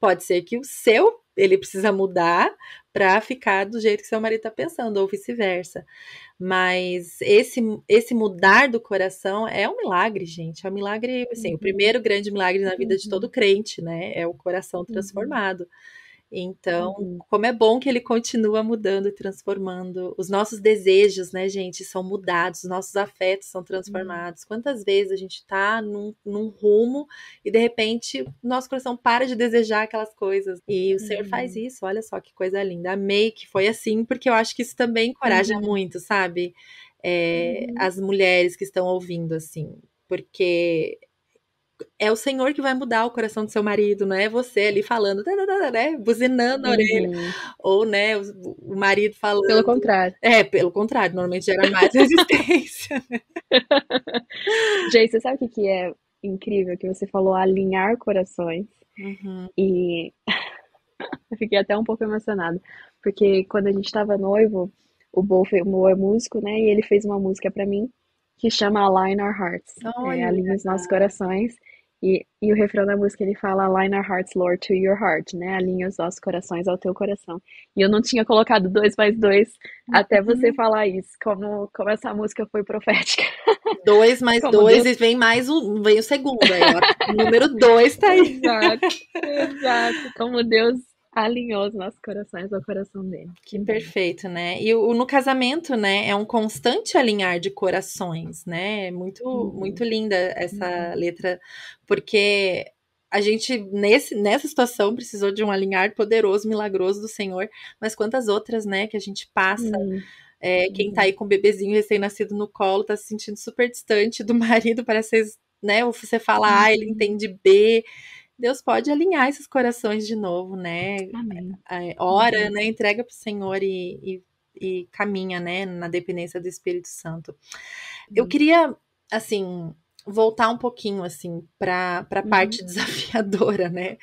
Pode ser que o seu ele precisa mudar para ficar do jeito que seu marido está pensando, ou vice-versa. Mas esse mudar do coração é um milagre, gente. É um milagre, assim, o Uhum. primeiro grande milagre na vida de todo Uhum. crente, né? É o coração Uhum. transformado. Então, Uhum. como é bom que ele continua mudando e transformando. Os nossos desejos, né, gente, são mudados, os nossos afetos são Uhum. transformados. Quantas vezes a gente tá num rumo e de repente o nosso coração para de desejar aquelas coisas. E o Senhor faz Uhum. isso, olha só que coisa linda. Amei que foi assim, porque eu acho que isso também encoraja Uhum. muito, sabe? Uhum. As mulheres que estão ouvindo, assim. Porque é o Senhor que vai mudar o coração do seu marido, não é você ali falando, tá, tá, tá, né, buzinando na orelha, Uhum. ou, né, o marido Pelo falando. contrário. É, pelo contrário, normalmente gera mais resistência. Jay, você sabe o que que é incrível? Que você falou alinhar corações. Uhum. E eu fiquei até um pouco emocionada. Porque quando a gente tava noivo, o Bo é músico, né? E ele fez uma música pra mim que chama Align Our Hearts. É, Olha, alinha os nossos corações. E o refrão da música ele fala Align our hearts, Lord, to your heart, né? Alinha os nossos corações ao teu coração. E eu não tinha colocado dois mais dois até você uhum. falar isso, como essa música foi profética. Dois mais Como dois Deus. e vem mais um, vem o segundo aí, ó. O número dois tá aí. Exato, exato. Como Deus alinhou os nossos corações ao coração dele. Que Uhum, perfeito, né? E no casamento, né, é um constante alinhar de corações, né? É muito, muito uhum, linda essa uhum, letra, porque a gente, nessa situação, precisou de um alinhar poderoso, milagroso do Senhor, mas quantas outras, né, que a gente passa. uhum, Quem tá aí uhum, com um bebezinho recém-nascido no colo tá se sentindo super distante do marido, parece, né? Ou você fala A, ele uhum. entende B. Deus pode alinhar esses corações de novo, né? Amém. Ora, Uhum, né? Entrega para o Senhor e caminha, né? Na dependência do Espírito Santo. Eu uhum, queria, assim, voltar um pouquinho, assim, para a uhum, parte desafiadora, né?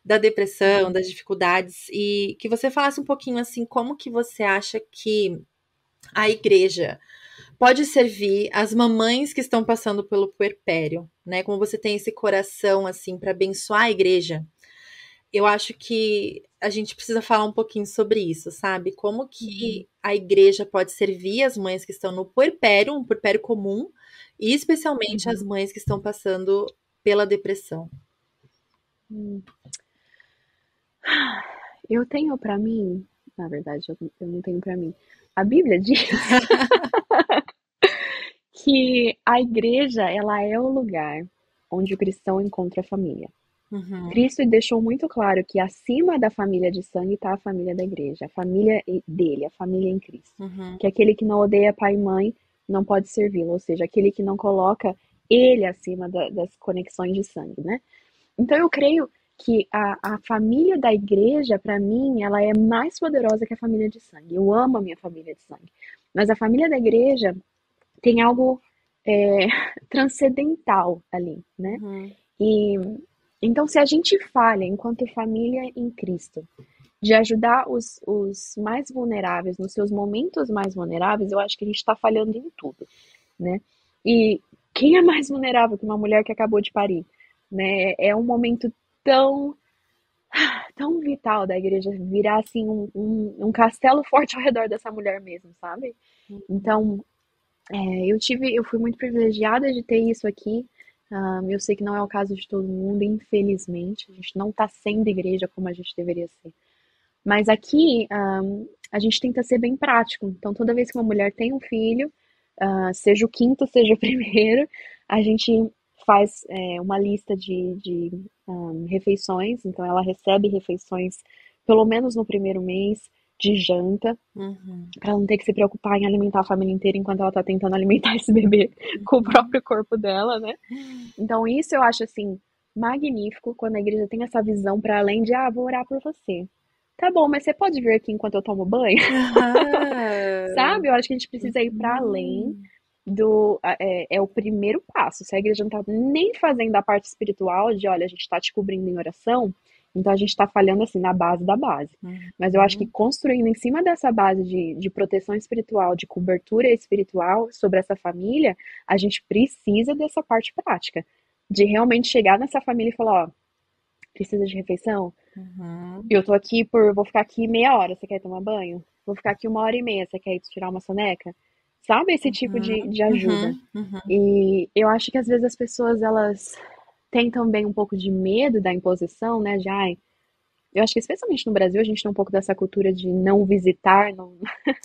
Da depressão, uhum, das dificuldades, e que você falasse um pouquinho, assim, como que você acha que a igreja pode servir as mamães que estão passando pelo puerpério, né? Como você tem esse coração, assim, para abençoar a igreja, eu acho que a gente precisa falar um pouquinho sobre isso, sabe? Como uhum, que a igreja pode servir as mães que estão no puerpério, um puerpério comum, e especialmente as uhum, mães que estão passando pela depressão. uhum. Eu tenho pra mim, na verdade, eu não tenho pra mim. A Bíblia diz que a igreja, ela é o lugar onde o cristão encontra a família. Uhum, Cristo deixou muito claro que acima da família de sangue está a família da igreja, a família dele, a família em Cristo. uhum, Que aquele que não odeia pai e mãe não pode servi-lo, ou seja, aquele que não coloca ele acima das conexões de sangue, né? Então eu creio que a família da igreja, para mim, ela é mais poderosa que a família de sangue. Eu amo a minha família de sangue. Mas a família da igreja tem algo é, transcendental ali, né? uhum, E então, se a gente falha enquanto família em Cristo, de ajudar os mais vulneráveis nos seus momentos mais vulneráveis, eu acho que a gente está falhando em tudo, né? E quem é mais vulnerável que uma mulher que acabou de parir, né? É um momento tão tão vital da igreja virar assim um castelo forte ao redor dessa mulher mesmo, sabe? Então, eu fui muito privilegiada de ter isso aqui. Eu sei que não é o caso de todo mundo, infelizmente. A gente não está sendo igreja como a gente deveria ser. Mas aqui, a gente tenta ser bem prático. Então, toda vez que uma mulher tem um filho, seja o quinto, seja o primeiro, a gente faz uma lista de refeições. Então, ela recebe refeições pelo menos no primeiro mês de janta, uhum, para não ter que se preocupar em alimentar a família inteira enquanto ela tá tentando alimentar esse bebê com o uhum. próprio corpo dela, né? Então, isso eu acho assim magnífico quando a igreja tem essa visão para além de, vou orar por você. Tá bom, mas você pode vir aqui enquanto eu tomo banho? Aham. Sabe? Eu acho que a gente precisa ir para além Uhum. é o primeiro passo. Se a igreja não tá nem fazendo a parte espiritual de, olha, a gente tá te cobrindo em oração, então a gente tá falhando assim na base da base. Mas eu acho que Uhum. construindo em cima dessa base de proteção espiritual, de cobertura espiritual sobre essa família, a gente precisa dessa parte prática. De realmente chegar nessa família e falar, ó, precisa de refeição? Uhum. Vou ficar aqui meia hora, você quer tomar banho? Vou ficar aqui uma hora e meia, você quer ir tirar uma soneca? Sabe esse tipo Uhum. de ajuda? Uhum. Uhum. E eu acho que às vezes as pessoas, elas têm também um pouco de medo da imposição, né? De, ai, eu acho que especialmente no Brasil a gente tem um pouco dessa cultura de não visitar, não,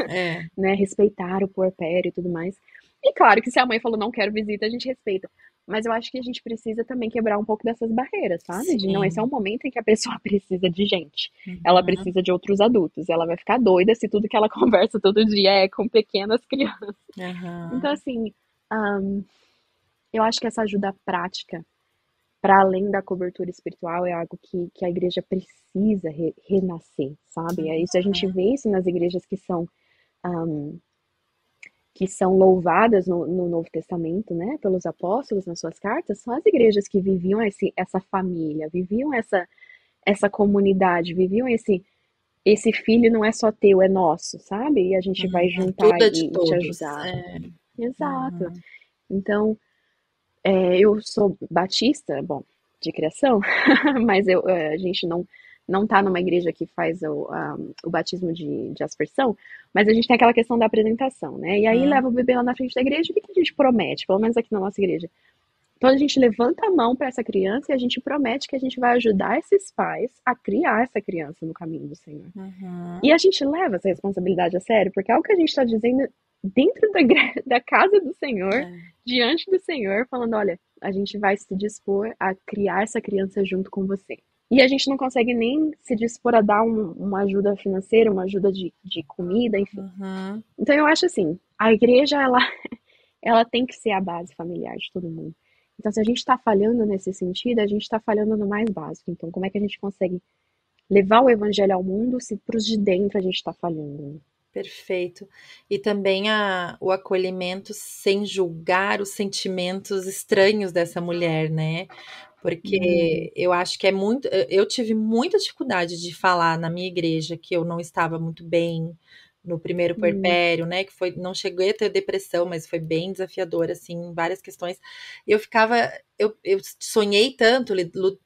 É. né, respeitar o puerpério e tudo mais. E claro que se a mãe falou não quero visita, a gente respeita. Mas eu acho que a gente precisa também quebrar um pouco dessas barreiras, sabe? De não, esse é um Sim. momento em que a pessoa precisa de gente. Ela Uhum. precisa de outros adultos. Ela vai ficar doida se tudo que ela conversa todo dia é com pequenas crianças. Então, Aham. assim, um, eu acho que essa ajuda prática, para além da cobertura espiritual, é algo que a igreja precisa renascer, sabe? É isso, a gente vê isso nas igrejas que são um, que são louvadas no Novo Testamento, né, pelos apóstolos nas suas cartas, são as igrejas que viviam essa família, viviam essa comunidade, viviam esse filho não é só teu, é nosso, sabe? E a gente vai juntar Tudo é de e te todos. ajudar. É. Exato. Então, eu sou batista, bom, de criação, mas a gente não tá numa igreja que faz o batismo de aspersão, mas a gente tem aquela questão da apresentação, né? E aí leva o bebê lá na frente da igreja, o que a gente promete? Pelo menos aqui na nossa igreja. Então a gente levanta a mão para essa criança e a gente promete que a gente vai ajudar esses pais a criar essa criança no caminho do Senhor. E a gente leva essa responsabilidade a sério, porque é o que a gente está dizendo dentro da casa do Senhor, diante do Senhor, falando, olha, a gente vai se dispor a criar essa criança junto com você. E a gente não consegue nem se dispor a dar uma ajuda financeira, uma ajuda de comida, enfim. Então eu acho assim, a igreja, ela tem que ser a base familiar de todo mundo. Então, se a gente está falhando nesse sentido, a gente está falhando no mais básico. Então, como é que a gente consegue levar o evangelho ao mundo se para os de dentro a gente está falhando? Perfeito. E também o acolhimento sem julgar os sentimentos estranhos dessa mulher, né? Porque eu acho que é muito. Eu tive muita dificuldade de falar na minha igreja que eu não estava muito bem no primeiro puerpério, né? Que foi, não cheguei a ter depressão, mas foi bem desafiador, assim, em várias questões. E eu ficava. Eu sonhei tanto,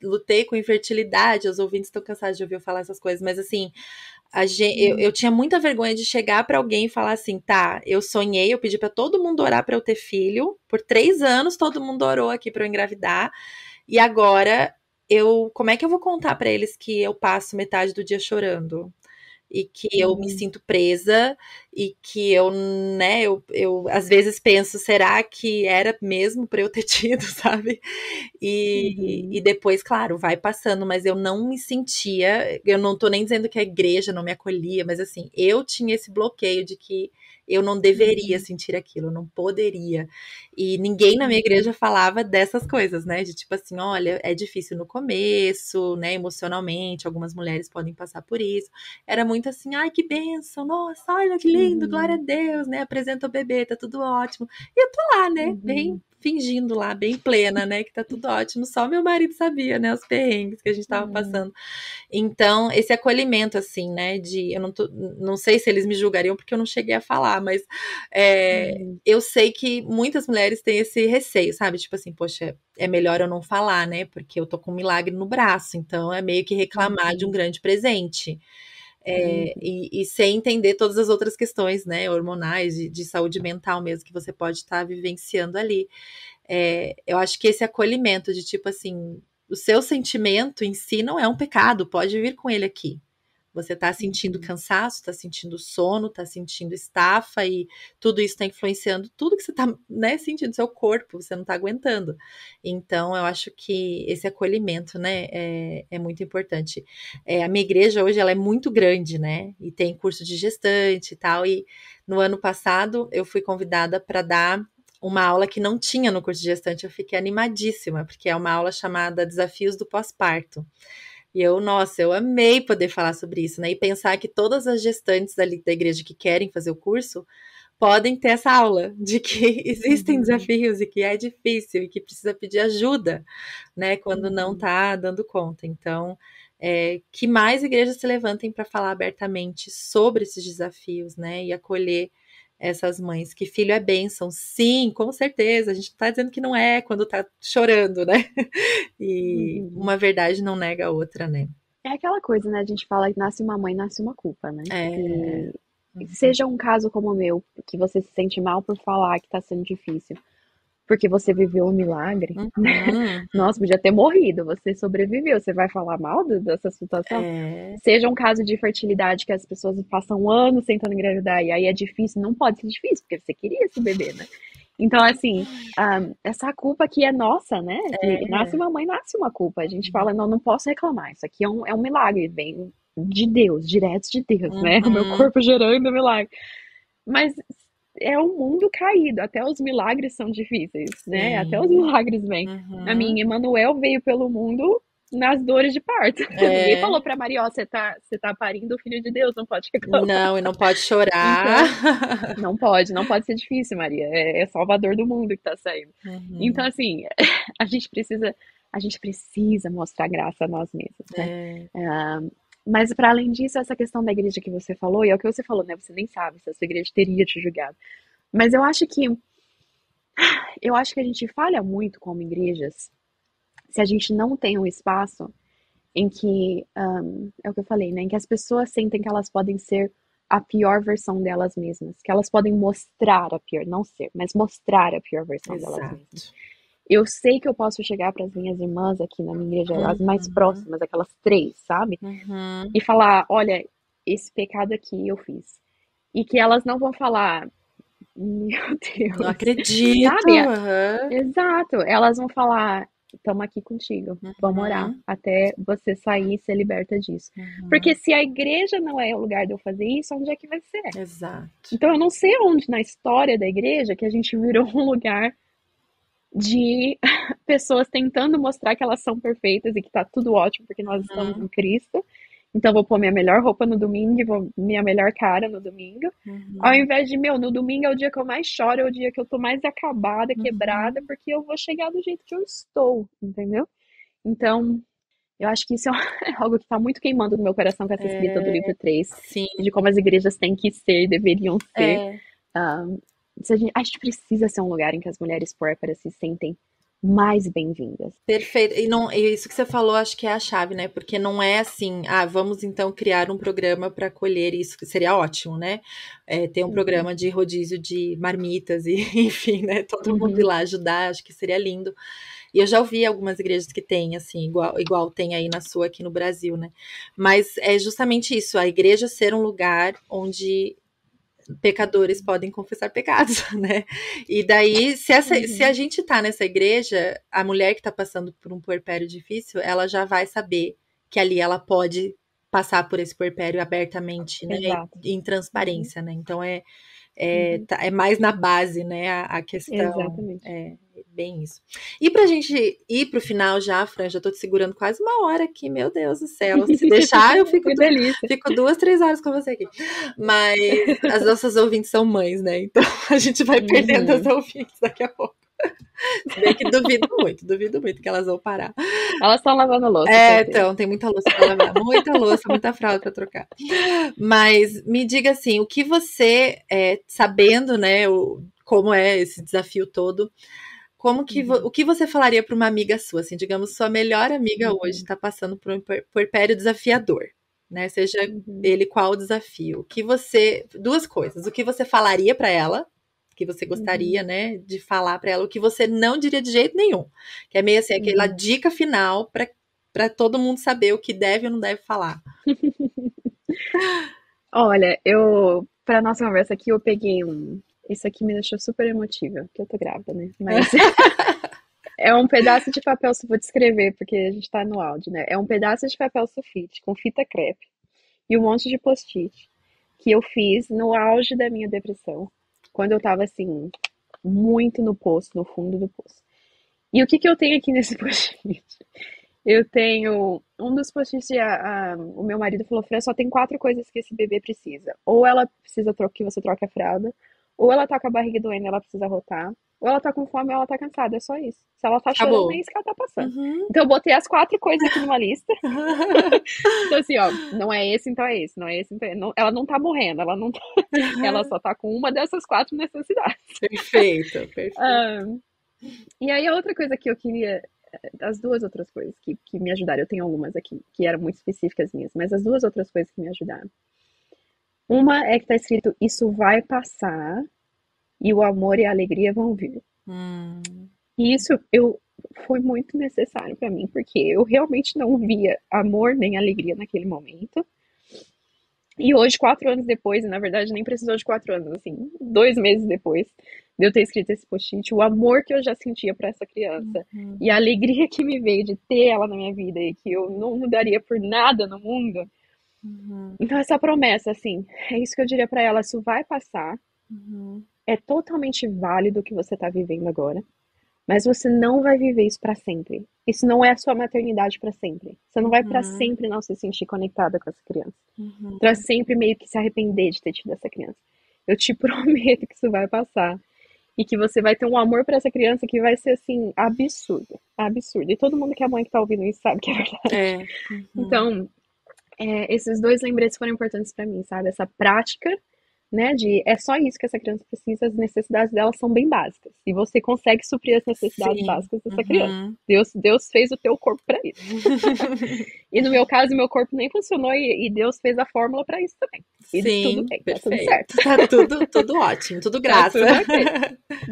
lutei com infertilidade. Os ouvintes estão cansados de ouvir eu falar essas coisas, mas assim. Eu tinha muita vergonha de chegar para alguém e falar assim, tá, eu sonhei, eu pedi para todo mundo orar para eu ter filho, por 3 anos todo mundo orou aqui para eu engravidar, e agora como é que eu vou contar para eles que eu passo metade do dia chorando? E que eu me sinto presa e que né, eu às vezes penso, será que era mesmo para eu ter tido, sabe? E depois, claro, vai passando, mas eu não me sentia, eu não tô nem dizendo que a igreja não me acolhia, mas assim, eu tinha esse bloqueio de que eu não deveria sentir aquilo, eu não poderia. E ninguém na minha igreja falava dessas coisas, né? De tipo assim, olha, é difícil no começo, né? Emocionalmente, algumas mulheres podem passar por isso. Era muito assim, ai, que bênção, nossa, olha que lindo, glória a Deus, né? Apresenta o bebê, tá tudo ótimo. E eu tô lá, né? Bem fingindo lá, bem plena, né? Que tá tudo ótimo. Só meu marido sabia, né? Os perrengues que a gente tava passando. Então, esse acolhimento, assim, né? Eu não sei se eles me julgariam porque eu não cheguei a falar, mas eu sei que muitas mulheres têm esse receio, sabe? Tipo assim, poxa, é melhor eu não falar, né? Porque eu tô com um milagre no braço, então é meio que reclamar de um grande presente. E sem entender todas as outras questões, né, hormonais, de saúde mental mesmo, que você pode estar vivenciando ali. Eu acho que esse acolhimento de tipo assim, o seu sentimento em si não é um pecado, pode vir com ele aqui. Você tá sentindo cansaço, tá sentindo sono, tá sentindo estafa e tudo isso tá influenciando tudo que você tá, né, sentindo no seu corpo, você não tá aguentando. Então, eu acho que esse acolhimento, né, é muito importante. A minha igreja hoje, ela é muito grande, né, e tem curso de gestante e tal, e no ano passado eu fui convidada para dar uma aula que não tinha no curso de gestante, eu fiquei animadíssima, porque é uma aula chamada Desafios do Pós-Parto. E nossa, eu amei poder falar sobre isso, né? E pensar que todas as gestantes ali da igreja que querem fazer o curso podem ter essa aula de que existem desafios e que é difícil e que precisa pedir ajuda, né? Quando não tá dando conta. Então, que mais igrejas se levantem para falar abertamente sobre esses desafios, né? E acolher essas mães, que filho é bênção, sim, com certeza, a gente não tá dizendo que não é quando tá chorando, né? E uma verdade não nega a outra, né? É aquela coisa, né? A gente fala que nasce uma mãe, nasce uma culpa, né? É. E seja um caso como o meu, que você se sente mal por falar que tá sendo difícil, porque você viveu um milagre, né? Nossa, podia ter morrido, você sobreviveu, você vai falar mal dessa situação? Seja um caso de fertilidade que as pessoas passam anos tentando engravidar e aí é difícil, não pode ser difícil, porque você queria esse bebê, né? Então, assim, essa culpa aqui é nossa, né? Nasce uma mãe, nasce uma culpa. A gente fala, não posso reclamar, isso aqui é um milagre, vem de Deus, direto de Deus, né? O meu corpo gerando milagre. Mas é um mundo caído, até os milagres são difíceis, né? Até os milagres vêm. A minha Emanuel veio pelo mundo nas dores de parto. Ninguém É, falou pra Maria, ó, você tá parindo o filho de Deus, não pode reclamar. não, e não pode chorar. Então, não pode ser difícil, Maria. É Salvador do mundo que tá saindo. Então, Uhum, assim, a gente precisa, a gente precisa mostrar graça a nós mesmos, né? é, Ah, mas para além disso, essa questão da igreja que você falou, e é o que você falou, né? Você nem sabe se a sua igreja teria te julgado. Mas eu acho que a gente falha muito como igrejas se a gente não tem um espaço em que, é o que eu falei, né? Em que as pessoas sentem que elas podem ser a pior versão delas mesmas, que elas podem mostrar a pior, não ser, mas mostrar a pior versão delas mesmas. exato. Eu sei que eu posso chegar para as minhas irmãs aqui na minha igreja, as mais Uhum, próximas, aquelas três, sabe? uhum. E falar, olha, esse pecado aqui eu fiz. E que elas não vão falar, meu Não Deus, acredito. sabe? Aham. Exato. Elas vão falar, estamos aqui contigo, vamos orar Uhum, até você sair e ser liberta disso. Porque uhum. se a igreja não é o lugar de eu fazer isso, onde é que vai ser? Exato. Então eu não sei onde na história da igreja que a gente virou um lugar de pessoas tentando mostrar que elas são perfeitas e que tá tudo ótimo porque nós estamos em Uhum, Cristo. Então vou pôr minha melhor roupa no domingo e vou minha melhor cara no domingo. Ao uhum, invés de, no domingo é o dia que eu mais choro, é o dia que eu tô mais acabada, quebrada, uhum. porque eu vou chegar do jeito que eu estou, entendeu? Então, eu acho que isso é é algo que tá muito queimando no meu coração com essa escrita do livro 3 Sim, de como as igrejas têm que ser, deveriam ser. é. Ah, se a gente precisa ser um lugar em que as mulheres pórparas se sentem mais bem-vindas. Perfeito. E não, e isso que você falou, acho que é a chave, né? Porque não é assim, ah, vamos então criar um programa para colher isso, que seria ótimo, né? É, ter um Uhum, programa de rodízio de marmitas e, enfim, né? Todo mundo ir uhum, lá ajudar, acho que seria lindo. E eu já ouvi algumas igrejas que têm, assim, igual tem aí na sua aqui no Brasil, né? Mas é justamente isso, a igreja ser um lugar onde pecadores podem confessar pecados, né? E daí, se a uhum, gente tá nessa igreja, a mulher que tá passando por um puerpério difícil, ela já vai saber que ali ela pode passar por esse puerpério abertamente, né? exato. Em Uhum, transparência, né? Então uhum, é mais na base, né? A questão. exatamente. É bem isso. E pra gente ir pro final já, Fran, já tô te segurando quase uma hora aqui, meu Deus do céu. Se deixar, eu fico, Que delícia. fico 2, 3 horas com você aqui. Mas as nossas ouvintes são mães, né? Então a gente vai perdendo as Uhum. ouvintes daqui a pouco. Se bem que duvido muito que elas vão parar. Elas estão lavando louça, É, certeza. então, tem muita louça pra lavar, muita louça, muita fralda pra trocar. Mas me diga assim, o que você, sabendo, né, como é esse desafio todo, o Uhum, que você falaria para uma amiga sua, assim, digamos, sua melhor amiga hoje uhum, está passando por um puerpério desafiador, né? Seja uhum, ele qual o desafio. O que você, duas coisas, o que você falaria para ela, que você uhum, gostaria, né, de falar para ela, o que você não diria de jeito nenhum, que é meio assim, aquela uhum. dica final para todo mundo saber o que deve ou não deve falar. Olha, pra nossa conversa aqui, eu peguei um. Isso aqui me deixou super emotiva, porque eu tô grávida, né? Mas é um pedaço de papel, vou descrever, porque a gente tá no áudio, né? É um pedaço de papel sulfite com fita crepe e um monte de post-it que eu fiz no auge da minha depressão, quando eu tava assim, muito no poço, no fundo do poço. E o que que eu tenho aqui nesse post-it? Eu tenho um dos post-its, o meu marido falou, Fran, só tem quatro coisas que esse bebê precisa. Ou ela precisa que você troque a fralda, ou ela tá com a barriga doendo, ela precisa rotar, ou ela tá com fome, ou ela tá cansada, é só isso. Se ela tá chorando, é Acabou. isso que ela tá passando. Uhum. Então eu botei as quatro coisas aqui numa lista. Então assim, ó, não é esse, então é esse, não é esse, então é... ela não tá morrendo, ela não tá... ela só tá com uma dessas quatro necessidades. Perfeito, perfeito. Ah, e aí a outra coisa que eu queria, as duas outras coisas que me ajudaram, eu tenho algumas aqui que eram muito específicas minhas, mas as duas outras coisas que me ajudaram. Uma é que tá escrito: Isso vai passar e o amor e a alegria vão vir. Hum, E isso foi muito necessário para mim, porque eu realmente não via amor nem alegria naquele momento. E hoje, 4 anos depois, e na verdade nem precisou de 4 anos, assim, 2 meses depois de eu ter escrito esse post-it, o amor que eu já sentia para essa criança e a uhum, alegria que me veio de ter ela na minha vida e que eu não mudaria por nada no mundo. uhum, Então, essa promessa, assim, é isso que eu diria para ela: isso vai passar, uhum. é totalmente válido o que você tá vivendo agora. Mas você não vai viver isso para sempre. Isso não é a sua maternidade para sempre. Você não vai para Uhum. sempre não se sentir conectada com essa criança. Para Uhum. sempre meio que se arrepender de ter tido essa criança. Eu te prometo que isso vai passar. E que você vai ter um amor para essa criança que vai ser assim, absurdo. Absurdo. E todo mundo que é mãe que tá ouvindo isso sabe que é verdade. É. Uhum. Então, esses dois lembretes foram importantes para mim, sabe? Essa prática, né, de é só isso que essa criança precisa, as necessidades dela são bem básicas. E você consegue suprir as necessidades Sim. básicas dessa criança. Uhum. Deus fez o teu corpo para isso. E no meu caso, meu corpo nem funcionou e Deus fez a fórmula para isso também. E tudo Sim, bem, tá tudo perfeito. certo. Tá tudo ótimo, tudo Tá graça. tudo ok.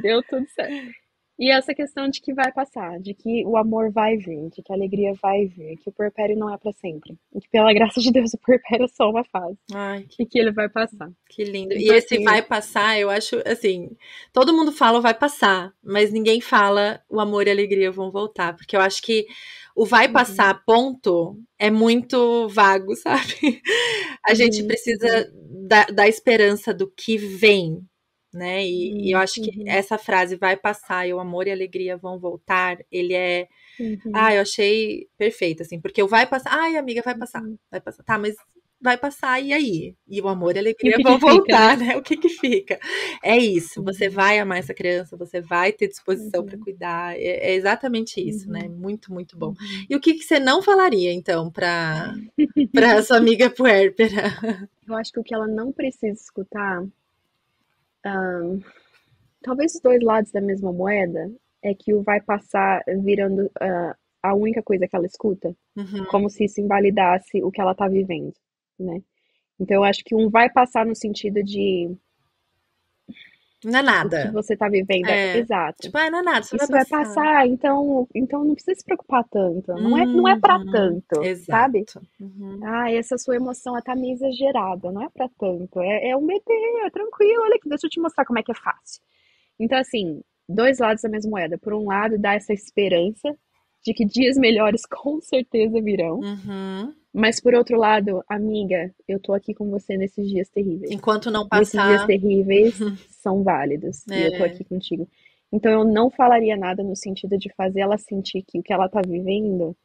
Deu tudo certo. E essa questão de que vai passar, de que o amor vai vir, de que a alegria vai vir, que o puerpério não é para sempre. E que pela graça de Deus o puerpério é só uma fase. Ai, E que ele vai passar. que lindo. E Então, esse assim, vai passar, eu acho, assim, todo mundo fala o vai passar, mas ninguém fala o amor e a alegria vão voltar, porque eu acho que o vai uhum, passar, ponto, é muito vago, sabe? A gente uhum, precisa uhum, da esperança do que vem, né? E eu uhum, acho que uhum, essa frase vai passar e o amor e a alegria vão voltar, ele é. uhum, Ah, eu achei perfeito, assim, porque o vai passar. Ai, amiga, vai passar. uhum. Vai passar. Tá, mas vai passar, e aí? E o amor e a E o alegria que que vão fica, né? voltar, né? O que que fica? É isso, você Uhum, vai amar essa criança, você vai ter disposição para uhum, cuidar. É exatamente isso, né? uhum, Muito, muito bom. uhum. E o que que você não falaria, então, para sua amiga puérpera? Eu acho que o que ela não precisa escutar, talvez os dois lados da mesma moeda, é que o vai passar virando a única coisa que ela escuta, Uhum. como se isso invalidasse o que ela tá vivendo, né? Então eu acho que um vai passar no sentido de Não é o que nada. você tá vivendo é É. exato. Tipo, ah, não é nada, só vai Isso vai passar. passar, então não precisa se preocupar tanto. Não é para Uhum. tanto, sabe? Exato. Uhum. Ah, essa sua emoção ela tá meio exagerada, não é para tanto. É um bebê, é tranquilo, olha aqui, deixa eu te mostrar como é que é fácil. Então, assim, dois lados da mesma moeda. Por um lado, dá essa esperança de que dias melhores com certeza virão. Uhum. Mas por outro lado, amiga, eu tô aqui com você nesses dias terríveis. Enquanto não E esses dias passar. terríveis são válidos. E eu tô É. aqui contigo. Então eu não falaria nada no sentido de fazer ela sentir que o que ela tá vivendo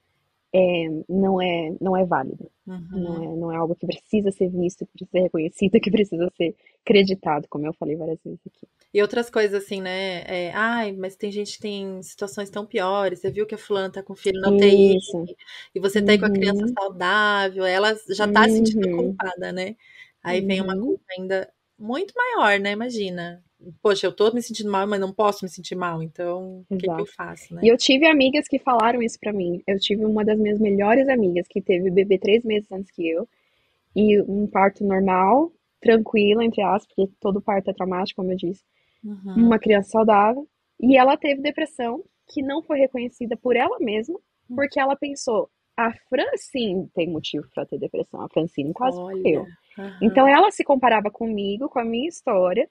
não é válido. Uhum. Não é algo que precisa ser visto, que precisa ser reconhecido, que precisa ser creditado, como eu falei várias vezes aqui. E outras coisas assim, né? Ai, mas tem gente que tem situações tão piores. Você viu que a fulana tá com filho na UTI Isso. e você tá aí com a criança Uhum. saudável, ela já tá se sentindo Uhum. culpada, né? Aí vem uma Uhum. culpa ainda muito maior, né? Imagina. Poxa, eu tô me sentindo mal, mas não posso me sentir mal, então o que que eu Exato. faço, E né? eu tive amigas que falaram isso pra mim. Eu tive uma das minhas melhores amigas que teve bebê 3 meses antes que eu. E um parto normal, tranquilo, entre aspas, porque todo parto é traumático, como eu disse. Uhum. Uma criança saudável. E ela teve depressão, que não foi reconhecida por ela mesma, porque ela pensou: a Francine tem motivo para ter depressão, a Francine quase Olha. morreu. Então Aham. ela se comparava comigo, com a minha história,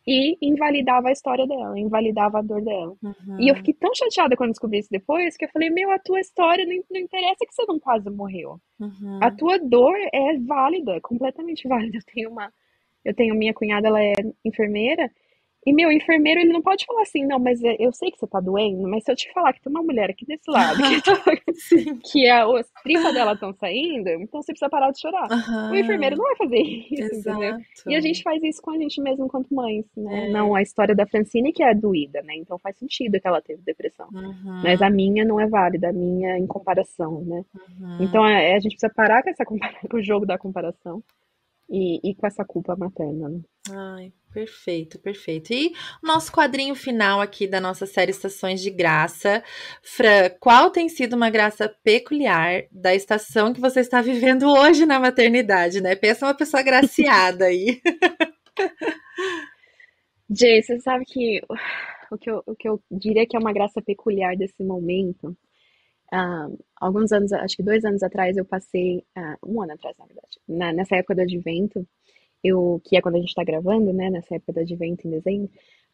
e invalidava a história dela, invalidava a dor dela. E eu Uhum. fiquei tão chateada quando descobri isso depois, que eu falei: meu, a tua história não interessa que você não quase morreu. A Uhum. tua dor é válida, completamente válida. Eu tenho minha cunhada, ela é enfermeira, e meu, o enfermeiro, ele não pode falar assim, não, mas eu sei que você tá doendo, mas se eu te falar que tem uma mulher aqui desse lado, Sim. que as tripas dela estão saindo, então você precisa parar de chorar. O enfermeiro Aham. não vai fazer isso, entendeu? E a gente Exato. faz isso com a gente mesmo enquanto mães, né? É. Não, a história da Francine que é doída, né? Então faz sentido que ela teve depressão. Mas Uhum. a minha não é válida, a minha em comparação, né? Uhum. Então a gente precisa parar com com o jogo da comparação e com essa culpa materna, né? Ai, perfeito, perfeito. E o nosso quadrinho final aqui da nossa série Estações de Graça. Fran, qual tem sido uma graça peculiar da estação que você está vivendo hoje na maternidade, né? Pensa uma pessoa agraciada aí. Jay, você sabe que o que eu diria que é uma graça peculiar desse momento, ah, alguns anos, acho que 2 anos atrás, eu passei, um ano atrás, na verdade, nessa época do advento, que é quando a gente está gravando, né, nessa época do advento em dezembro,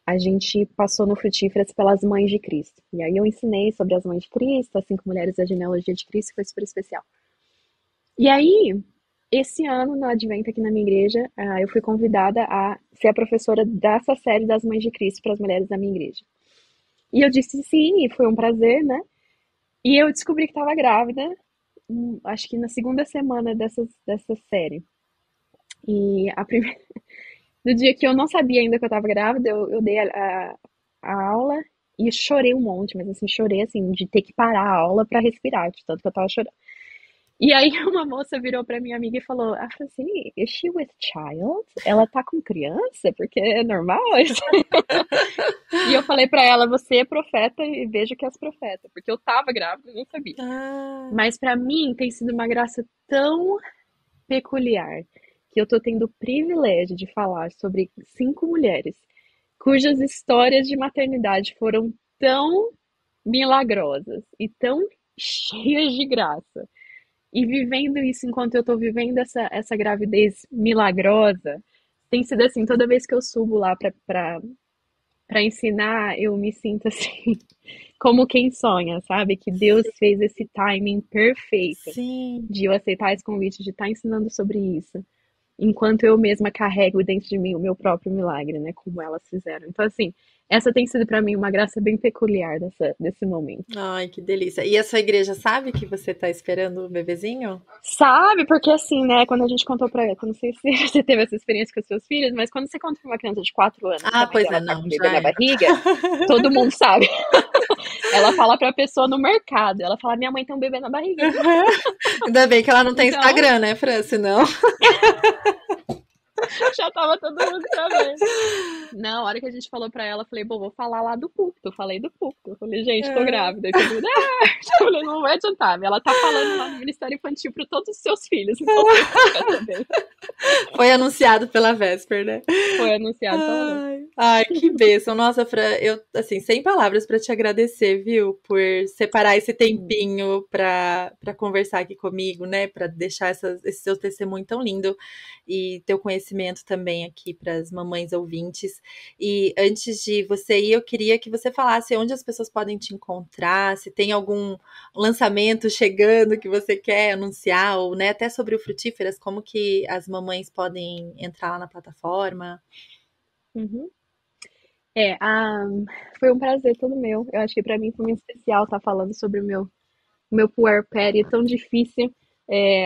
a gente passou no Frutíferas pelas Mães de Cristo. E aí eu ensinei sobre as Mães de Cristo, as 5 mulheres da genealogia de Cristo, foi super especial. E aí, esse ano, no Advento aqui na minha igreja, eu fui convidada a ser a professora dessa série das Mães de Cristo para as mulheres da minha igreja. E eu disse sim, e foi um prazer, né? E eu descobri que estava grávida, acho que na segunda semana dessa série. E no dia que eu não sabia ainda que eu estava grávida, eu dei a aula e chorei um monte, mas assim, chorei assim, de ter que parar a aula para respirar, de tanto que eu tava chorando. E aí uma moça virou pra minha amiga e falou, ah, Francine, is she with child? Ela tá com criança? Porque é normal isso? E eu falei pra ela, você é profeta e veja que és profeta, porque eu tava grávida e nem sabia. Mas pra mim tem sido uma graça tão peculiar que eu tô tendo o privilégio de falar sobre 5 mulheres cujas histórias de maternidade foram tão milagrosas e tão cheias de graça. E vivendo isso enquanto eu tô vivendo essa gravidez milagrosa, tem sido assim, toda vez que eu subo lá pra ensinar, eu me sinto assim, como quem sonha, sabe? Que Deus fez esse timing perfeito Sim. de eu aceitar esse convite, de estar ensinando sobre isso, enquanto eu mesma carrego dentro de mim o meu próprio milagre, né? Como elas fizeram. Então, assim, essa tem sido pra mim uma graça bem peculiar desse momento. Ai, que delícia. E a sua igreja sabe que você tá esperando o bebezinho? Sabe? Porque assim, né? Quando a gente contou pra ela, não sei se você teve essa experiência com os seus filhos, mas quando você conta pra uma criança de 4 anos que Ah, a mãe pois é, dela tá com não, o bebê já na era. barriga, todo mundo sabe. Ela fala pra pessoa no mercado, ela fala, minha mãe tem um bebê na barriga, viu? Ainda bem que ela não tem Então, Instagram, né, Fran? Senão. já tava todo mundo sabendo. Não, a hora que a gente falou pra ela, eu falei, bom, vou falar lá do púlpito. Eu falei do púlpito. Eu falei, gente, tô grávida. E todo mundo, eu falei, não vai adiantar. Ela tá falando lá no Ministério Infantil pra todos os seus filhos. Então você fica também. Foi anunciado pela Vesper, né? Foi anunciado pela vez. Ai, que bênção. Nossa, Fran, eu, assim, sem palavras pra te agradecer, viu? Por separar esse tempinho pra conversar aqui comigo, né? Pra deixar esse seu testemunho tão lindo e teu conhecimento também aqui pras mamães ouvintes. E antes de você ir, eu queria que você falasse onde as pessoas podem te encontrar, se tem algum lançamento chegando que você quer anunciar, ou, né, até sobre o Frutíferas, como que as mamães podem entrar lá na plataforma. Uhum. É, foi um prazer todo meu. Eu acho que pra mim foi muito especial estar falando sobre o meu puerpério tão difícil,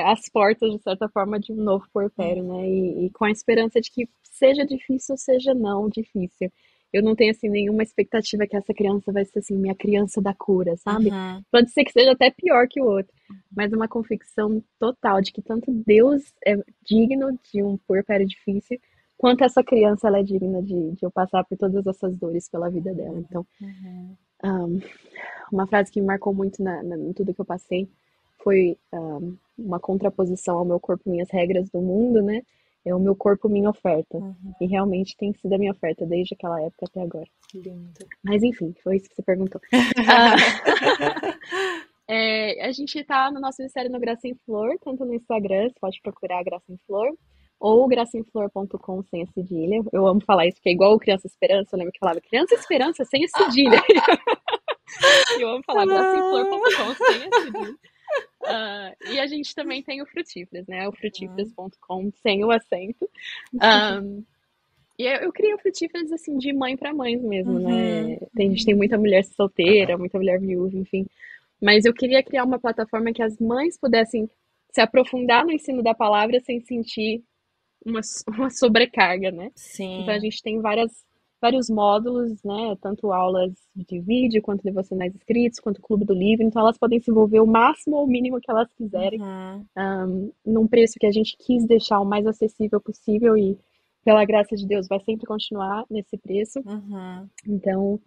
às portas, de certa forma, de um novo puerpério, né? E com a esperança de que seja difícil, seja não difícil. Eu não tenho, assim, nenhuma expectativa que essa criança vai ser, assim, minha criança da cura, sabe? Uhum. Pode ser que seja até pior que o outro, mas uma convicção total de que tanto Deus é digno de um puerpério difícil, quanto essa criança ela é digna de eu passar por todas essas dores pela vida dela. Então, uma frase que me marcou muito em tudo que eu passei foi uma contraposição ao meu corpo, minhas regras do mundo, né? É o meu corpo, minha oferta. E realmente tem sido a minha oferta desde aquela época até agora. Lindo. Mas enfim, foi isso que você perguntou. A gente tá no nosso Ministério no Graça em Flor, tanto no Instagram, você pode procurar Graça em Flor, ou graçaemflor.com sem a cedilha. Eu amo falar isso, porque é igual o Criança Esperança, eu lembro que falava Criança Esperança sem a cedilha. E eu amo falar graçaemflor.com sem a cedilha. E a gente também tem o Frutíferas, né? O frutíferas.com sem o acento. E eu criei o Frutíferas, assim, de mãe para mães mesmo, né? A gente tem muita mulher solteira, muita mulher viúva, enfim. Mas eu queria criar uma plataforma que as mães pudessem se aprofundar no ensino da palavra sem sentir uma sobrecarga, né? Sim. Então a gente tem vários módulos, né? Tanto aulas de vídeo, quanto devocionais escritos, quanto o Clube do Livro. Então elas podem se envolver o máximo ou o mínimo que elas quiserem, num preço que a gente quis deixar o mais acessível possível e, pela graça de Deus, vai sempre continuar nesse preço. Então,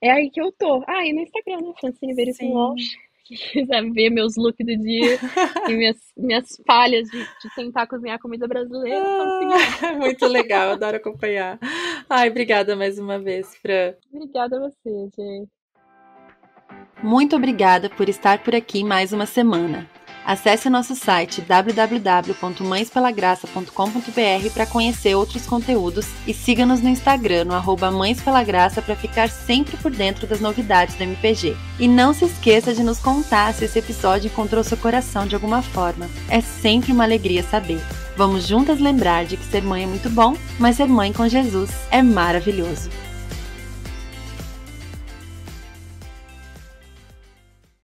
é aí que eu tô. E no Instagram, né? Francine Veríssimo Walsh. Quem quiser ver meus looks do dia e minhas falhas de tentar cozinhar comida brasileira, muito legal, adoro acompanhar. Ai, obrigada mais uma vez, Fran. Obrigada a você, Jay. Muito obrigada por estar por aqui mais uma semana. Acesse nosso site www.mãespelagraça.com.br para conhecer outros conteúdos e siga-nos no Instagram no @mãespelagraça para ficar sempre por dentro das novidades do MPG. E não se esqueça de nos contar se esse episódio encontrou seu coração de alguma forma. É sempre uma alegria saber. Vamos juntas lembrar de que ser mãe é muito bom, mas ser mãe com Jesus é maravilhoso.